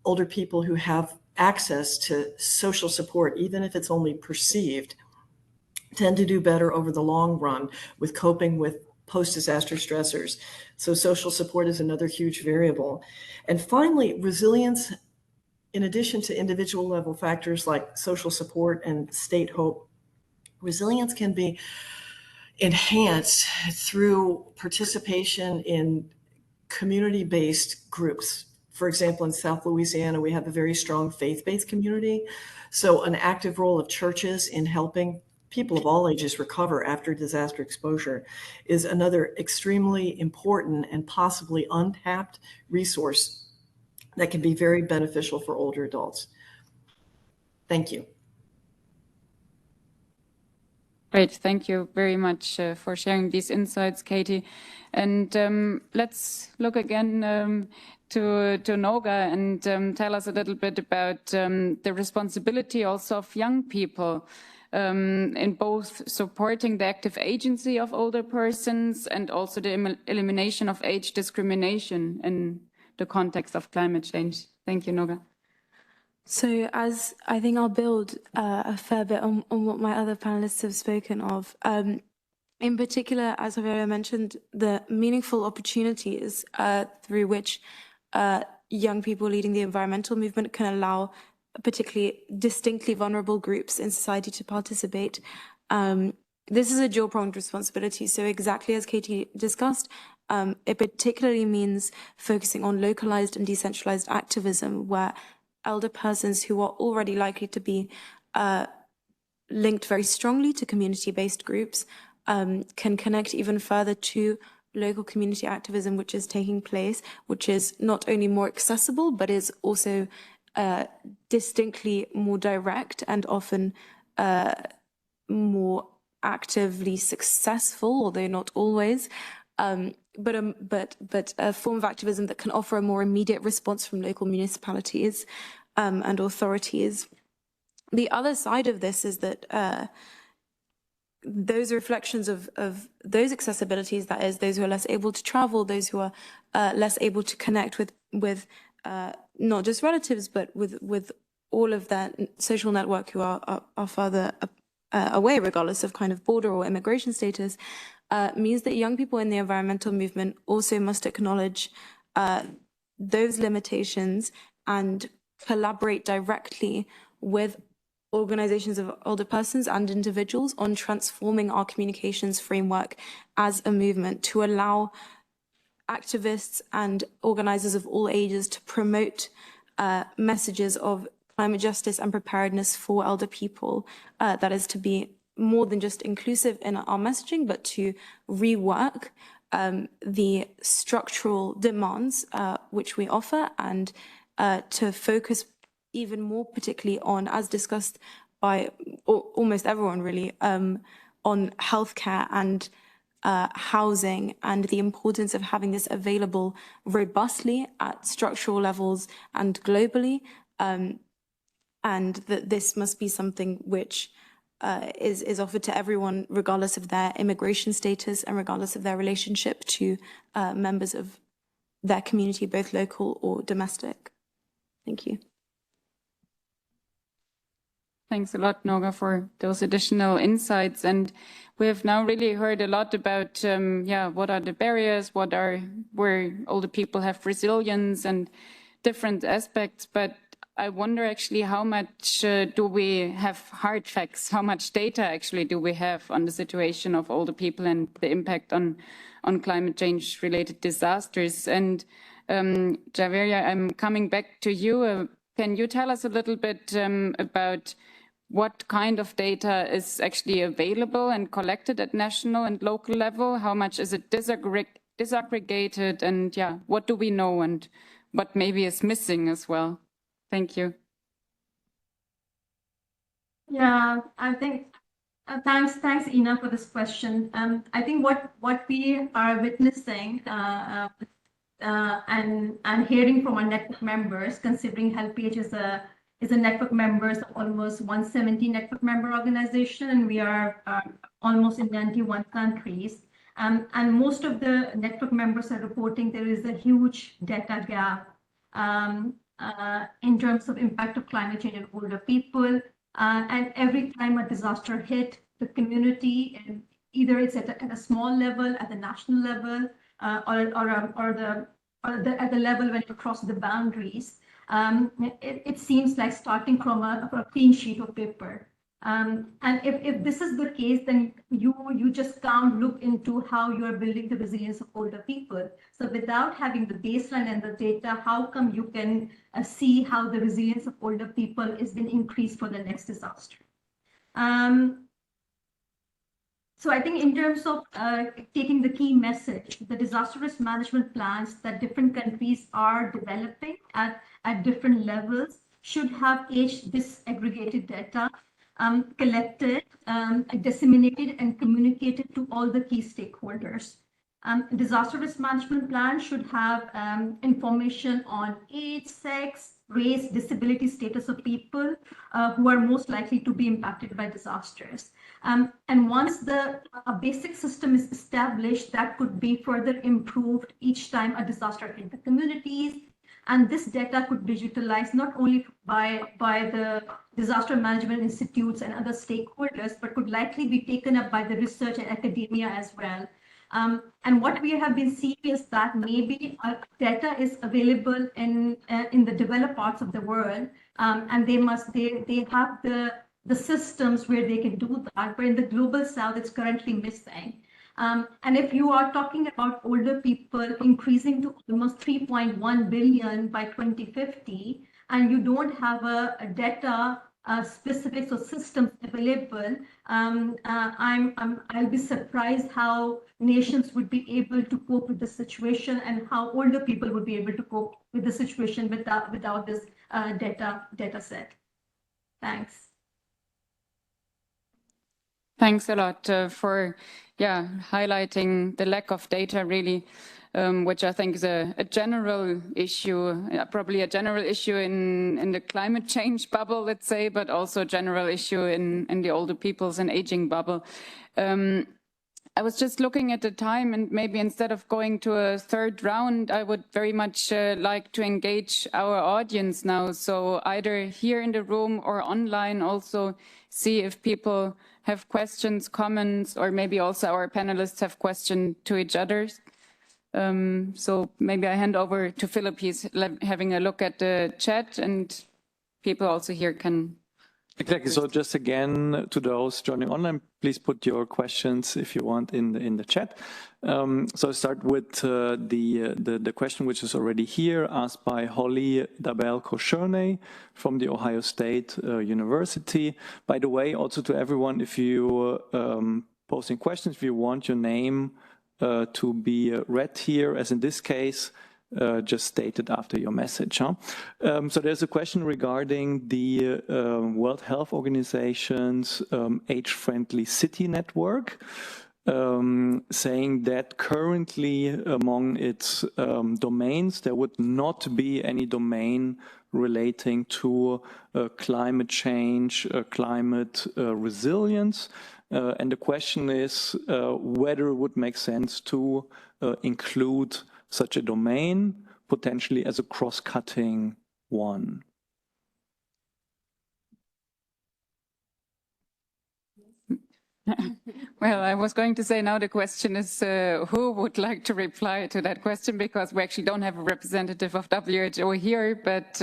Older people who have access to social support, even if it's only perceived, tend to do better over the long run with coping with post-disaster stressors. So social support is another huge variable. And finally, resilience, in addition to individual level factors like social support and state hope, resilience can be enhanced through participation in community-based groups. For example, in South Louisiana, we have a very strong faith-based community. So an active role of churches in helping people of all ages recover after disaster exposure is another extremely important and possibly untapped resource that can be very beneficial for older adults. Thank you. Great, thank you very much for sharing these insights, Katie. And let's look again to Noga and tell us a little bit about the responsibility also of young people in both supporting the active agency of older persons and also the elimination of age discrimination in the context of climate change. Thank you, Noga. So as I think I'll build a fair bit on what my other panelists have spoken of. In particular, as Javeria mentioned, the meaningful opportunities through which young people leading the environmental movement can allow particularly distinctly vulnerable groups in society to participate. This is a dual-pronged responsibility. So exactly as Katie discussed, it particularly means focusing on localized and decentralized activism where elder persons who are already likely to be linked very strongly to community-based groups can connect even further to local community activism which is taking place, which is not only more accessible, but is also distinctly more direct and often more actively successful, although not always, but a form of activism that can offer a more immediate response from local municipalities and authorities. The other side of this is that those reflections of those accessibilities, that is, those who are less able to travel, those who are less able to connect with not just relatives, but with all of their social network who are further away, regardless of kind of border or immigration status, means that young people in the environmental movement also must acknowledge those limitations and collaborate directly with organizations of older persons and individuals on transforming our communications framework as a movement to allow activists and organizers of all ages to promote messages of climate justice and preparedness for elder people. That is to be more than just inclusive in our messaging, but to rework the structural demands which we offer, and to focus even more particularly on, as discussed by almost everyone really, on healthcare and housing, and the importance of having this available robustly at structural levels and globally, and that this must be something which is offered to everyone, regardless of their immigration status and regardless of their relationship to members of their community, both local or domestic. Thank you. Thanks a lot, Noga, for those additional insights. And we have now really heard a lot about, what are the barriers, where older people have resilience and different aspects. But I wonder actually how much do we have hard facts, how much data actually do we have on the situation of older people and the impact on climate change related disasters. And Javeria, I'm coming back to you. Can you tell us a little bit about what kind of data is actually available and collected at national and local level? How much is it disaggregated? And what do we know and what maybe is missing as well? Thank you. Yeah, I think, thanks Ina for this question. I think what we are witnessing and hearing from our network members, considering HelpAge is a network members of almost 170 network member organization, and we are almost in 91 countries. And most of the network members are reporting there is a huge data gap in terms of impact of climate change on older people. And every time a disaster hit the community, and either it's at a small level, at the national level, or at the level when it crosses the boundaries, it seems like starting from a clean sheet of paper. And if this is the case, then you just can't look into how you are building the resilience of older people. So without having the baseline and the data, how come you can see how the resilience of older people is being increased for the next disaster? So I think in terms of taking the key message, the disaster risk management plans that different countries are developing at different levels should have disaggregated data, collected, disseminated, and communicated to all the key stakeholders. Disaster risk management plan should have information on age, sex, race, disability status of people who are most likely to be impacted by disasters. And once a basic system is established, that could be further improved each time a disaster hit the communities. And this data could be utilized not only by the disaster management institutes and other stakeholders, but could likely be taken up by the research and academia as well. And what we have been seeing is that maybe data is available in the developed parts of the world, and they have the systems where they can do that, but in the global south, it's currently missing. And if you are talking about older people increasing to almost 3.1 billion by 2050, and you don't have a data specifics or systems available, I'll be surprised how nations would be able to cope with the situation, and how older people would be able to cope with the situation without this data set. Thanks. Thanks a lot for highlighting the lack of data, really, which I think is a general issue, probably a general issue in the climate change bubble, let's say, but also a general issue in the older people's and aging bubble. I was just looking at the time, and maybe instead of going to a third round, I would very much like to engage our audience now. So either here in the room or online, also see if people have questions, comments, or maybe also our panelists have questions to each other. So maybe I hand over to Philip. He's having a look at the chat, and people also here can Exactly. So just again, to those joining online, please put your questions if you want in the chat. So I start with the question which is already here, asked by Holly Dabel-Kosherne from the Ohio State University. By the way, also to everyone, if you posting questions, if you want your name to be read here, as in this case, just state it after your message. Huh? So there's a question regarding the World Health Organization's age-friendly city network, saying that currently among its domains, there would not be any domain relating to climate change, climate resilience. And the question is whether it would make sense to include such a domain, potentially as a cross-cutting one. Well, I was going to say now the question is who would like to reply to that question, because we actually don't have a representative of WHO here, but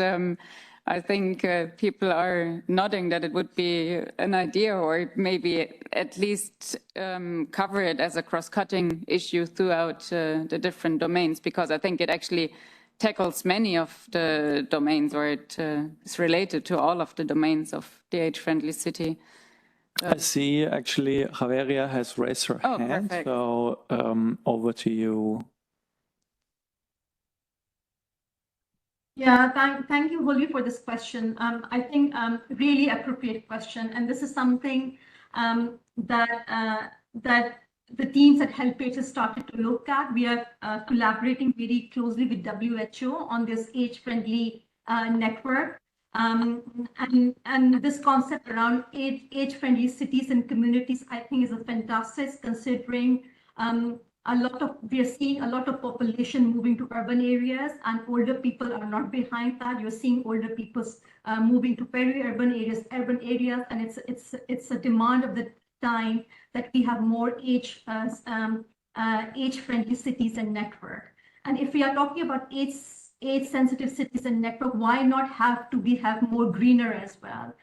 I think people are nodding that it would be an idea, or maybe at least cover it as a cross-cutting issue throughout the different domains, because I think it actually tackles many of the domains, or it is related to all of the domains of the age-friendly city. I see actually Javeria has raised her hand, perfect. So over to you. Yeah, thank you, Holly, for this question. I think really appropriate question, and this is something that the teams at HelpAge has started to look at. We are collaborating very closely with WHO on this age-friendly network, and this concept around age-friendly cities and communities, I think, is a fantastic, considering we are seeing a lot of population moving to urban areas, and older people are not behind that. You're seeing older people moving to peri-urban areas, and it's a demand of the time that we have more age-friendly cities and network. And if we are talking about age-sensitive cities and network, why not have more greener as well?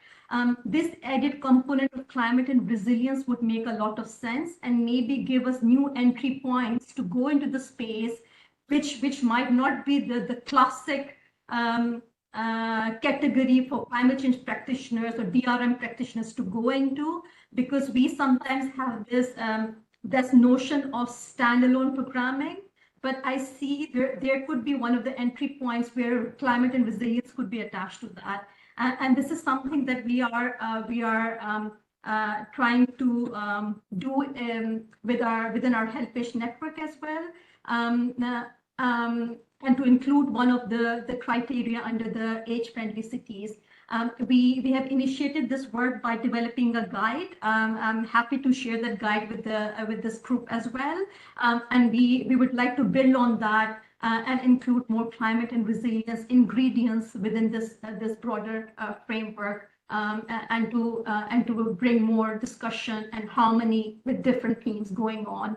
This added component of climate and resilience would make a lot of sense, and maybe give us new entry points to go into the space, which might not be the classic category for climate change practitioners or DRM practitioners to go into, because we sometimes have this notion of standalone programming. But I see there could be one of the entry points where climate and resilience could be attached to that. And this is something that we are trying to do within our HelpAge network as well, and to include one of the criteria under the age-friendly cities. We have initiated this work by developing a guide. I'm happy to share that guide with this group as well, and we would like to build on that. And include more climate and resilience ingredients within this broader framework, and to bring more discussion and harmony with different themes going on.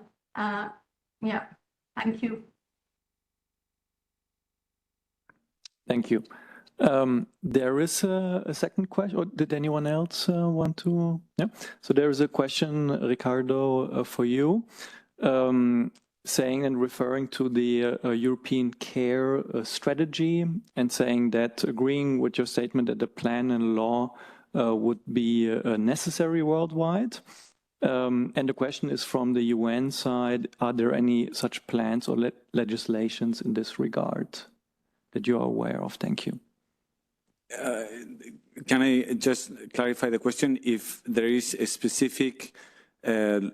Yeah, thank you. Thank you. There is a second question. Or did anyone else want to? Yeah. So there is a question, Ricardo, for you. Saying and referring to the European care strategy, and saying that agreeing with your statement that the plan and law would be necessary worldwide. And the question is from the UN side, are there any such plans or legislations in this regard that you are aware of? Thank you. Can I just clarify the question? If there is a specific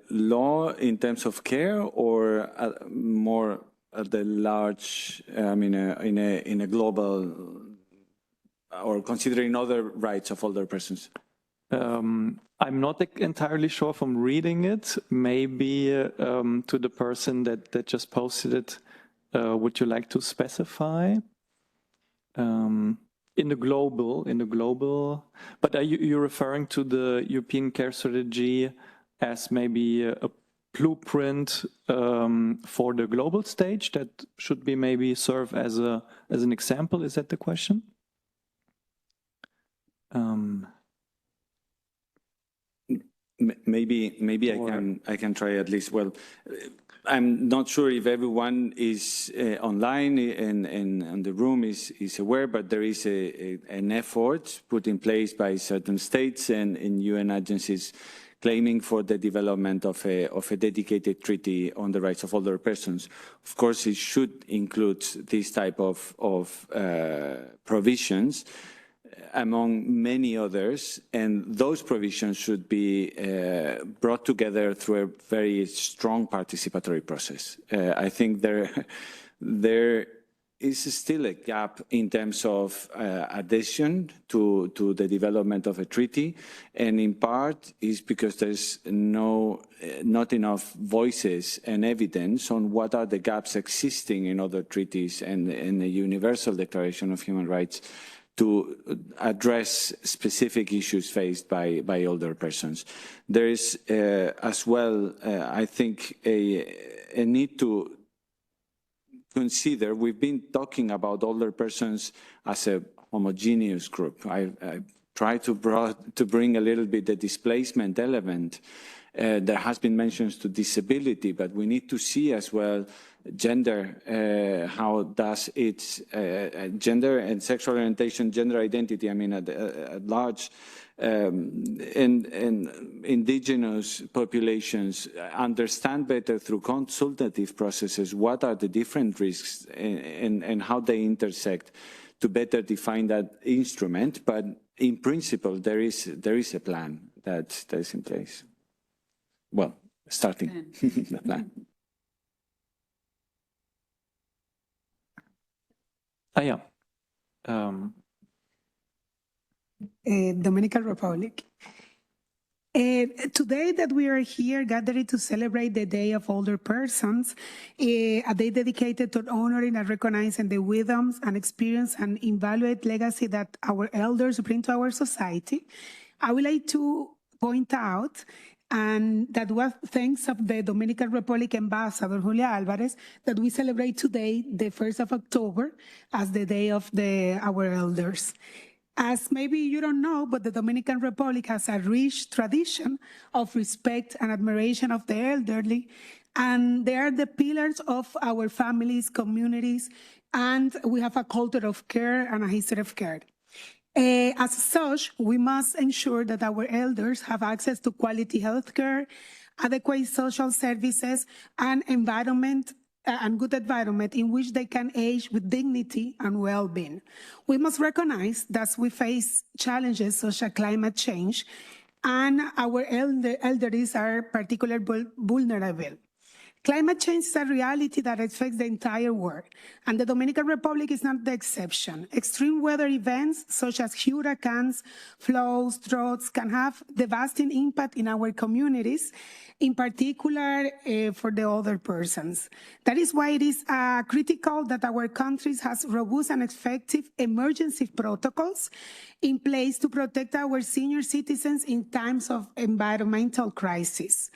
law in terms of care, or more at the large, I mean, in a global, or considering other rights of older persons? I'm not entirely sure from reading it. Maybe to the person that just posted it, would you like to specify? In the global, but are you referring to the European care strategy as maybe a blueprint for the global stage that should be maybe serve as an example? Is that the question? Maybe I can try at least. Well, I'm not sure if everyone is online and the room is aware, but there is an effort put in place by certain states and UN agencies claiming for the development of a dedicated treaty on the rights of older persons. Of course, it should include this type of provisions, among many others, and those provisions should be brought together through a very strong participatory process. I think there is still a gap in terms of adhesion to the development of a treaty, and in part is because there's not enough voices and evidence on what are the gaps existing in other treaties and in the Universal Declaration of Human Rights to address specific issues faced by older persons. There is as well, I think, a need to consider, we've been talking about older persons as a homogeneous group. I try to bring a little bit the displacement element. There has been mentions to disability, but we need to see as well gender, how does its gender and sexual orientation, gender identity, I mean at large, and indigenous populations understand better through consultative processes what are the different risks and how they intersect to better define that instrument. But in principle, there is a plan that is in place. Well, starting the plan. Dominican Republic. Today that we are here gathered to celebrate the Day of Older Persons, a day dedicated to honoring and recognizing the wisdoms and experience and invaluable legacy that our elders bring to our society, I would like to point out and that was thanks of the Dominican Republic Ambassador, Julia Alvarez, that we celebrate today, the 1st of October, as the Day of our Elders. As maybe you don't know, but the Dominican Republic has a rich tradition of respect and admiration of the elderly, and they are the pillars of our families, communities, and we have a culture of care and a history of care. As such, we must ensure that our elders have access to quality health care, adequate social services, and environment and good environment in which they can age with dignity and well-being. We must recognize that we face challenges such as climate change, and our elderlies are particularly vulnerable. Climate change is a reality that affects the entire world, and the Dominican Republic is not the exception. Extreme weather events such as hurricanes, floods, droughts can have devastating impact in our communities, in particular for the older persons. That is why it is critical that our countries has robust and effective emergency protocols in place to protect our senior citizens in times of environmental crisis.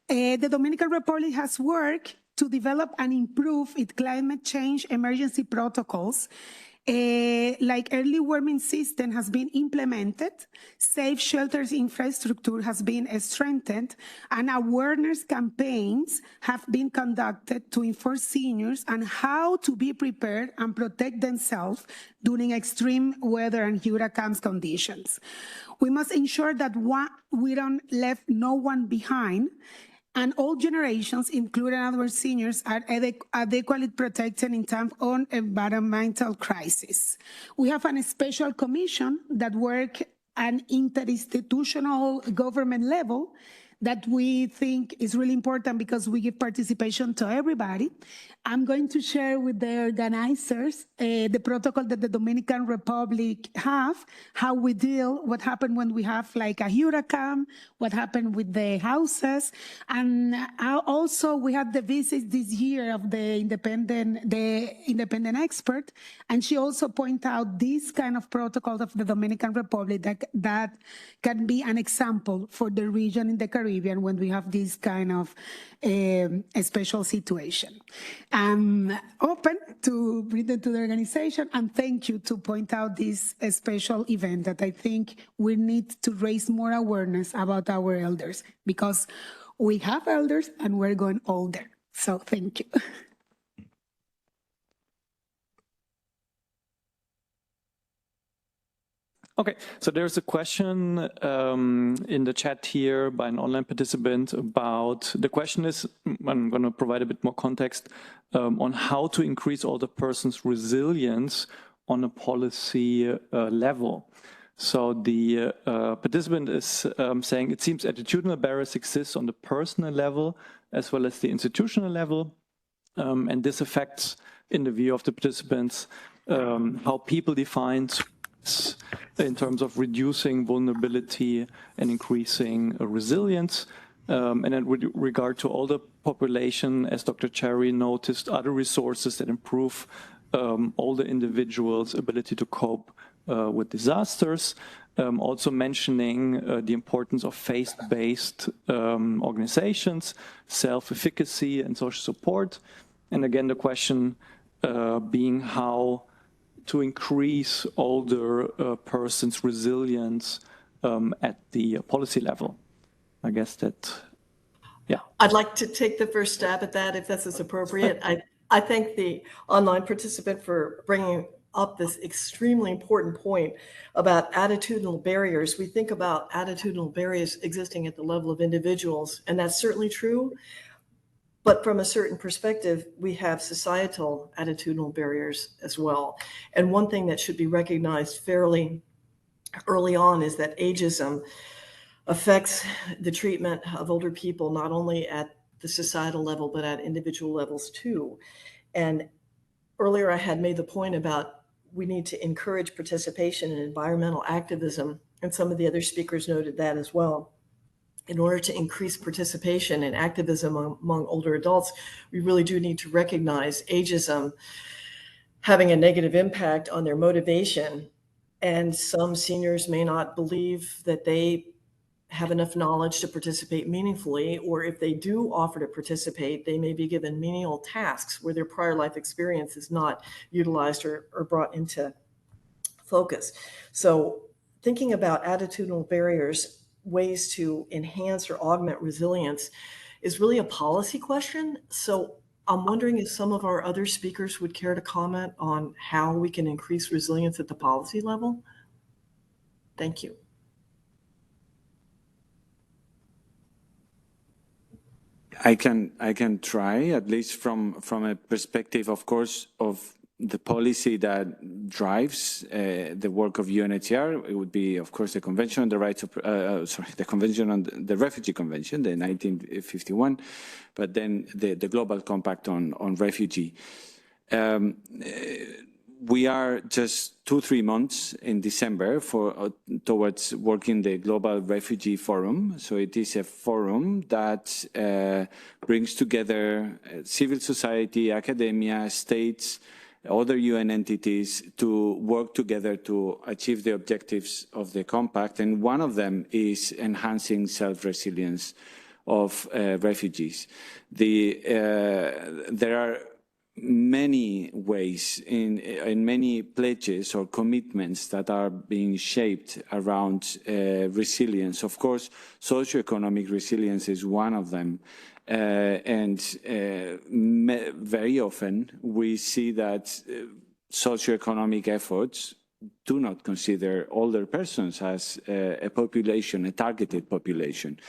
The Dominican Republic has worked to develop and improve its climate change emergency protocols. Like early warning system has been implemented, safe shelters infrastructure has been strengthened, and awareness campaigns have been conducted to inform seniors on how to be prepared and protect themselves during extreme weather and hurricanes conditions. We must ensure that we don't leave no one behind, and all generations, including our seniors, are adequately protected in times of environmental crisis. We have a special commission that works at interinstitutional government level that we think is really important because we give participation to everybody. I'm going to share with the organizers the protocol that the Dominican Republic have, how we deal, what happened when we have like a hurricane, what happened with the houses, and also we had the visit this year of the independent expert, and she also pointed out this kind of protocol of the Dominican Republic that can be an example for the region in the Caribbean Caribbean when we have this kind of a special situation. I'm open to bring them to the organization, and thank you to point out this special event that I think we need to raise more awareness about our elders, because we have elders and we're going older. So thank you. Okay, so there's a question in the chat here by an online participant about, the question is, I'm going to provide a bit more context on how to increase older persons' resilience on a policy level. So the participant is saying it seems attitudinal barriers exist on the personal level as well as the institutional level, and this affects, in the view of the participants, how people define in terms of reducing vulnerability and increasing resilience. And then with regard to older population, as Dr. Cherry noticed, other resources that improve older individuals' ability to cope with disasters. Also mentioning the importance of faith-based organizations, self-efficacy and social support. And again, the question being how to increase older persons' resilience at the policy level. I guess that, yeah. I'd like to take the first stab at that, if this is appropriate. I thank the online participant for bringing up this extremely important point about attitudinal barriers. We think about attitudinal barriers existing at the level of individuals, and that's certainly true. But from a certain perspective, we have societal attitudinal barriers as well. And one thing that should be recognized fairly early on is that ageism affects the treatment of older people, not only at the societal level, but at individual levels too. And earlier I had made the point about we need to encourage participation in environmental activism, and some of the other speakers noted that as well. In order to increase participation and activism among older adults, we really do need to recognize ageism having a negative impact on their motivation. And some seniors may not believe that they have enough knowledge to participate meaningfully, or if they do offer to participate, they may be given menial tasks where their prior life experience is not utilized or brought into focus. So thinking about attitudinal barriers, ways to enhance or augment resilience, is really a policy question. So I'm wondering if some of our other speakers would care to comment on how we can increase resilience at the policy level. Thank you. I can try, at least from a perspective, of course, of the policy that drives the work of UNHCR. It would be, of course, the Convention on the Rights of, the Convention on the Refugee Convention, the 1951, but then the Global Compact on Refugee. We are just 2-3 months in December towards working the Global Refugee Forum. So it is a forum that brings together civil society, academia, states, other UN entities to work together to achieve the objectives of the compact. And one of them is enhancing self-resilience of refugees. There are many ways in many pledges or commitments that are being shaped around resilience. Of course, socioeconomic resilience is one of them. And very often we see that socioeconomic efforts do not consider older persons as a population, a targeted population.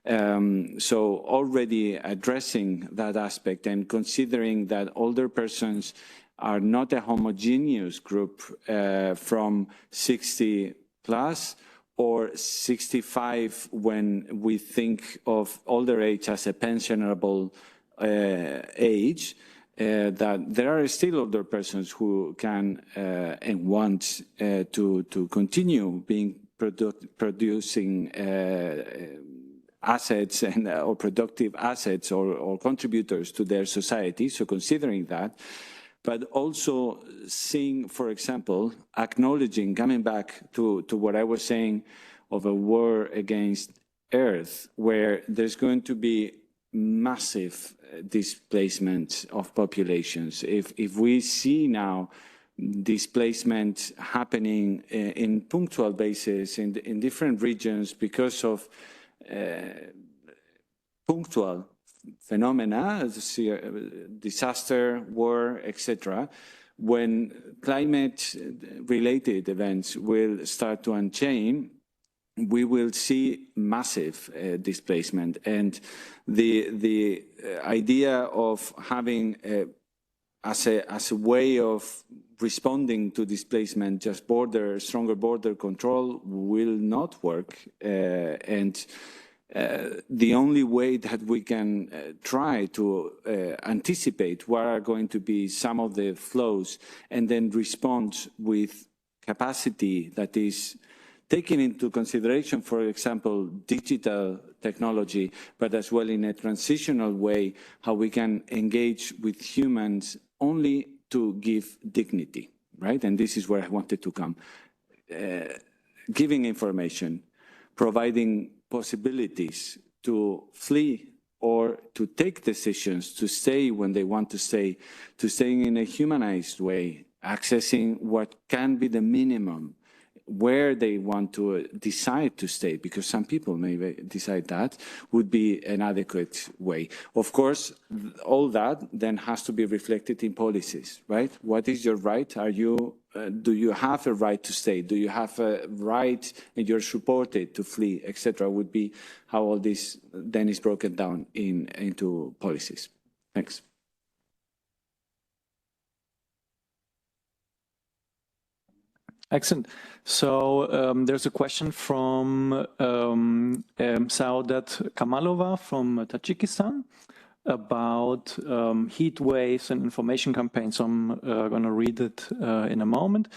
So already addressing that aspect and considering that older persons are not a homogeneous group from 60 plus or 65 when we think of older age as a pensionable age, that there are still older persons who can and want to continue being producing assets and or productive assets or contributors to their society. So considering that, but also seeing, for example, acknowledging, coming back to what I was saying of a war against Earth where there's going to be massive displacement of populations. If we see now displacement happening in punctual basis in different regions because of punctual phenomena, disaster, war, etc., when climate-related events will start to unchain, we will see massive displacement. And the idea of having as a way of responding to displacement, just stronger border control will not work. And the only way that we can try to anticipate what are going to be some of the flows and then respond with capacity that is taking into consideration, for example, digital technology, but as well in a transitional way, how we can engage with humans only to give dignity, right? And this is where I wanted to come. Giving information, providing possibilities to flee or to take decisions, to stay when they want to stay in a humanized way, accessing what can be the minimum, where they want to decide to stay, because some people may decide that would be an adequate way. Of course, all that then has to be reflected in policies, right? What is your right? Do you have a right to stay? Do you have a right and you're supported to flee, etc.? Would be how all this then is broken down into policies. Thanks. Excellent. So there's a question from Saudat Kamalova from Tajikistan about heat waves and information campaigns. So I'm going to read it in a moment,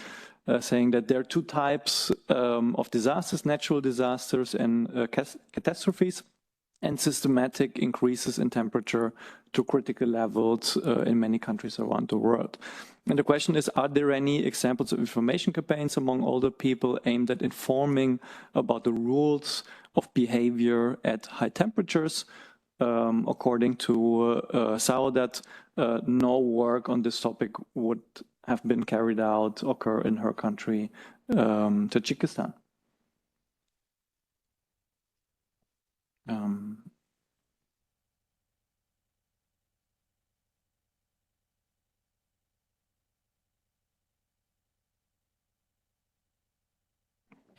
saying that there are two types of disasters, natural disasters and catastrophes, and systematic increases in temperature to critical levels in many countries around the world. And the question is, are there any examples of information campaigns among older people aimed at informing about the rules of behavior at high temperatures? According to Saudat, no work on this topic would have been carried out, occur in her country, Tajikistan.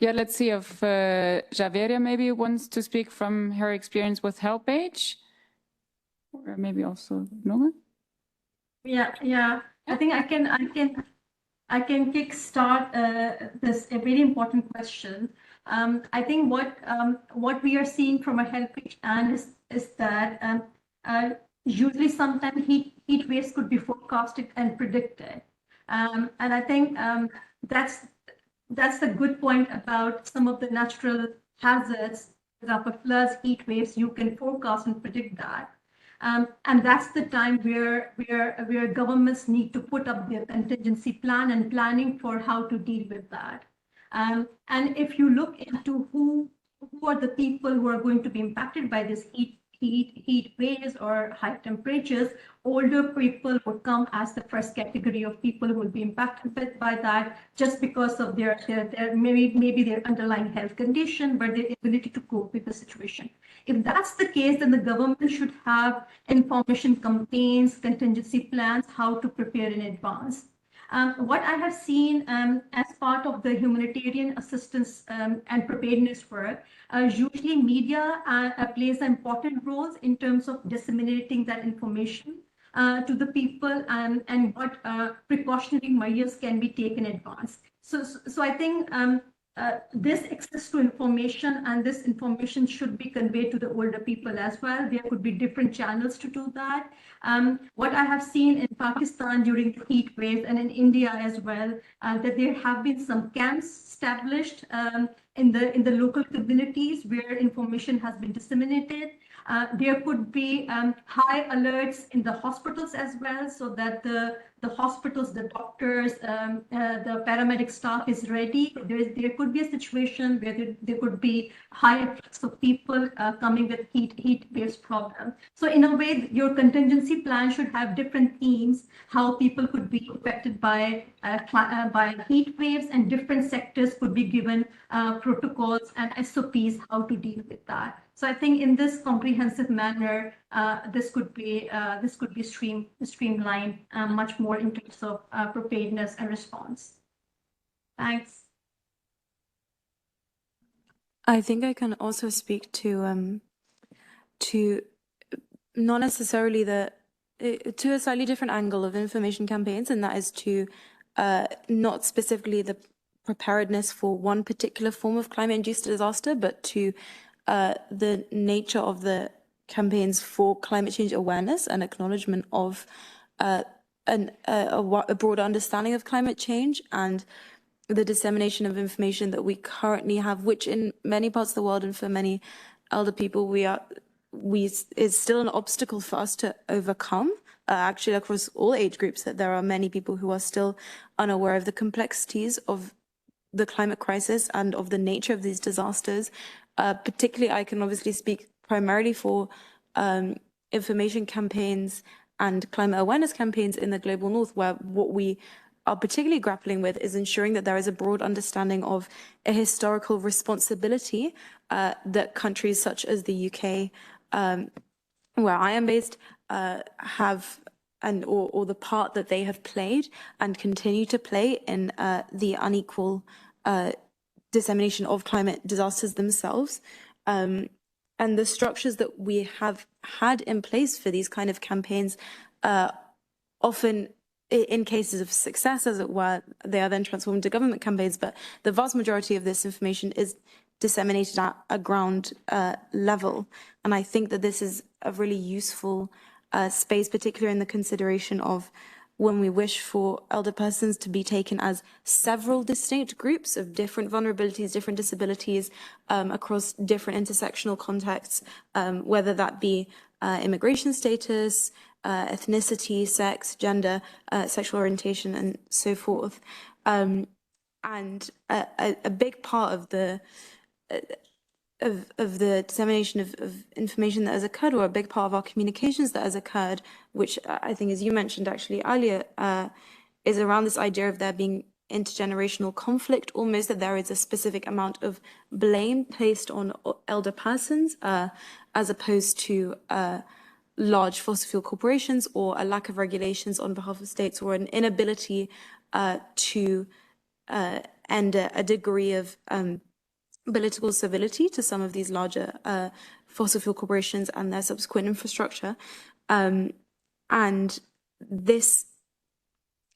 Yeah, let's see if Javeria maybe wants to speak from her experience with HelpAge, or maybe also Nella. Yeah. I think I can kickstart this a very important question. I think what we are seeing from a HelpAge is that usually sometimes heat waves could be forecasted and predicted, and I think that's the good point about some of the natural hazards, for example, floods, heat waves. You can forecast and predict that. And that's the time where governments need to put up their contingency plan and planning for how to deal with that. And if you look into who are the people who are going to be impacted by this heat waves or high temperatures, older people would come as the first category of people who will be impacted by that, just because of their maybe their underlying health condition, but their ability to cope with the situation. If that's the case, then the government should have information campaigns, contingency plans, how to prepare in advance. What I have seen as part of the humanitarian assistance and preparedness work, usually media plays important roles in terms of disseminating that information to the people and what precautionary measures can be taken in advance. So I think this access to information and this information should be conveyed to the older people as well. There could be different channels to do that. What I have seen in Pakistan during the heat wave and in India as well, that there have been some camps established in the local communities where information has been disseminated. There could be high alerts in the hospitals as well, so that the hospitals, the doctors, the paramedic staff is ready. There could be a situation where there could be high influx of people coming with heat waves problem. So in a way, your contingency plan should have different themes, how people could be affected by heat waves, and different sectors could be given protocols and SOPs how to deal with that. So I think in this comprehensive manner, this could be streamlined much more in terms of preparedness and response. Thanks. I think I can also speak to not necessarily to a slightly different angle of information campaigns, and that is to not specifically the preparedness for one particular form of climate-induced disaster, but to the nature of the campaigns for climate change awareness and acknowledgement of a broader understanding of climate change, and the dissemination of information that we currently have, which in many parts of the world and for many elder people is still an obstacle for us to overcome. Actually, across all age groups, that there are many people who are still unaware of the complexities of the climate crisis and of the nature of these disasters. Particularly, I can obviously speak primarily for information campaigns and climate awareness campaigns in the global north, where what we are particularly grappling with is ensuring that there is a broad understanding of a historical responsibility that countries such as the UK, where I am based, have, or the part that they have played and continue to play in the unequal dissemination of climate disasters themselves. And the structures that we have had in place for these kind of campaigns, often in cases of success, as it were, they are then transformed into government campaigns, but the vast majority of this information is disseminated at a ground level. And I think that this is a really useful space, particularly in the consideration of when we wish for elder persons to be taken as several distinct groups of different vulnerabilities, different disabilities, across different intersectional contexts, whether that be immigration status, ethnicity, sex, gender, sexual orientation, and so forth. And a big part of the dissemination of information that has occurred, or a big part of our communications that has occurred, which I think, as you mentioned actually earlier, is around this idea of there being intergenerational conflict, almost, that there is a specific amount of blame placed on elder persons, as opposed to large fossil fuel corporations, or a lack of regulations on behalf of states, or an inability to end a degree of political civility to some of these larger fossil fuel corporations and their subsequent infrastructure. And this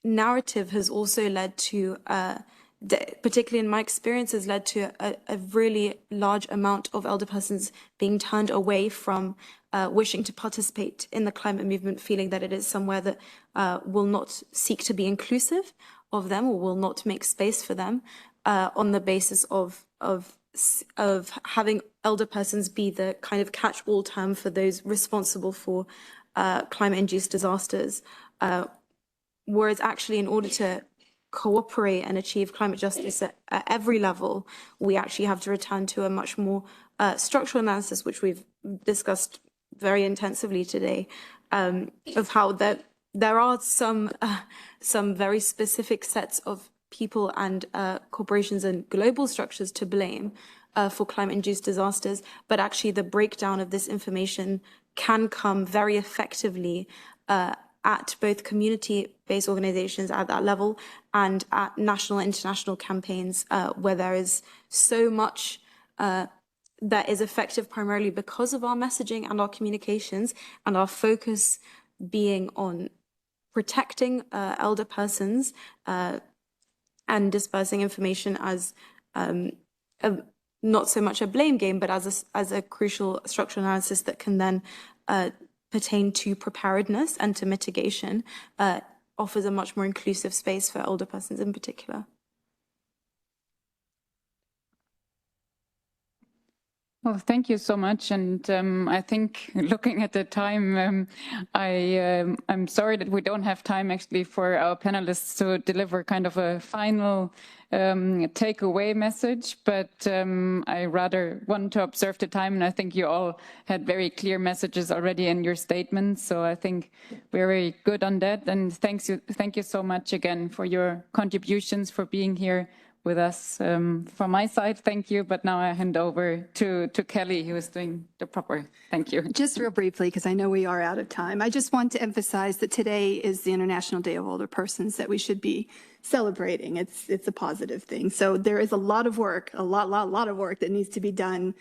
narrative has also led to, particularly in my experience, has led to a really large amount of elder persons being turned away from wishing to participate in the climate movement, feeling that it is somewhere that will not seek to be inclusive of them, or will not make space for them, on the basis of having elder persons be the kind of catch-all term for those responsible for climate-induced disasters. Whereas actually, in order to cooperate and achieve climate justice at every level, we actually have to return to a much more structural analysis, which we've discussed very intensively today, of how there are some very specific sets of people and corporations and global structures to blame for climate-induced disasters, but actually the breakdown of this information can come very effectively at both community-based organizations at that level and at national and international campaigns, where there is so much that is effective primarily because of our messaging and our communications, and our focus being on protecting elder persons and dispersing information as not so much a blame game, but as a crucial structural analysis that can then pertain to preparedness and to mitigation, offers a much more inclusive space for elder persons in particular. Well, thank you so much. And I think looking at the time, I'm sorry that we don't have time actually for our panelists to deliver kind of a final takeaway message, but I rather want to observe the time, and I think you all had very clear messages already in your statements, so I think we're very good on that. And thank you so much again for your contributions, for being here with us. From my side, thank you, but now I hand over to Kelly, who is doing the proper. Thank you. Just real briefly, because I know we are out of time, I just want to emphasize that today is the International Day of Older Persons that we should be celebrating. It's a positive thing. So there is a lot of work, a lot of work that needs to be done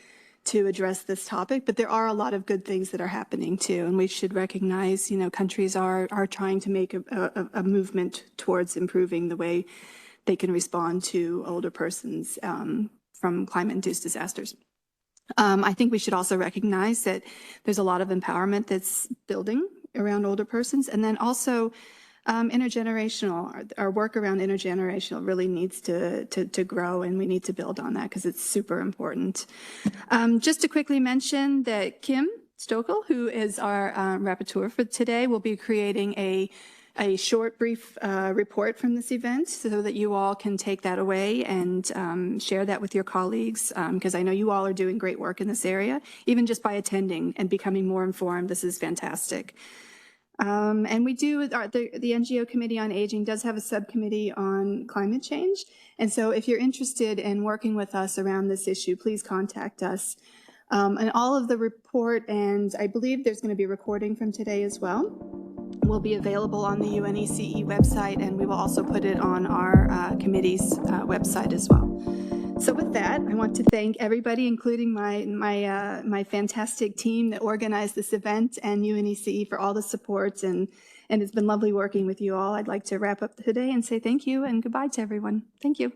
to address this topic, but there are a lot of good things that are happening too, and we should recognize, you know, countries are trying to make a movement towards improving the way they can respond to older persons from climate-induced disasters. I think we should also recognize that there's a lot of empowerment that's building around older persons, and then also intergenerational, our work around intergenerational really needs to grow, and we need to build on that because it's super important. Just to quickly mention that Kim Stokel, who is our rapporteur for today, will be creating a short, brief report from this event so that you all can take that away and share that with your colleagues, because I know you all are doing great work in this area, even just by attending and becoming more informed. This is fantastic. And we do, the NGO Committee on Aging does have a subcommittee on climate change. And so if you're interested in working with us around this issue, please contact us. And all of the report, and I believe there's going to be a recording from today as well, will be available on the UNHCR website, and we will also put it on our committee's website as well. So with that, I want to thank everybody, including my fantastic team that organized this event and UNHCR for all the support, and it's been lovely working with you all. I'd like to wrap up today and say thank you and goodbye to everyone. Thank you.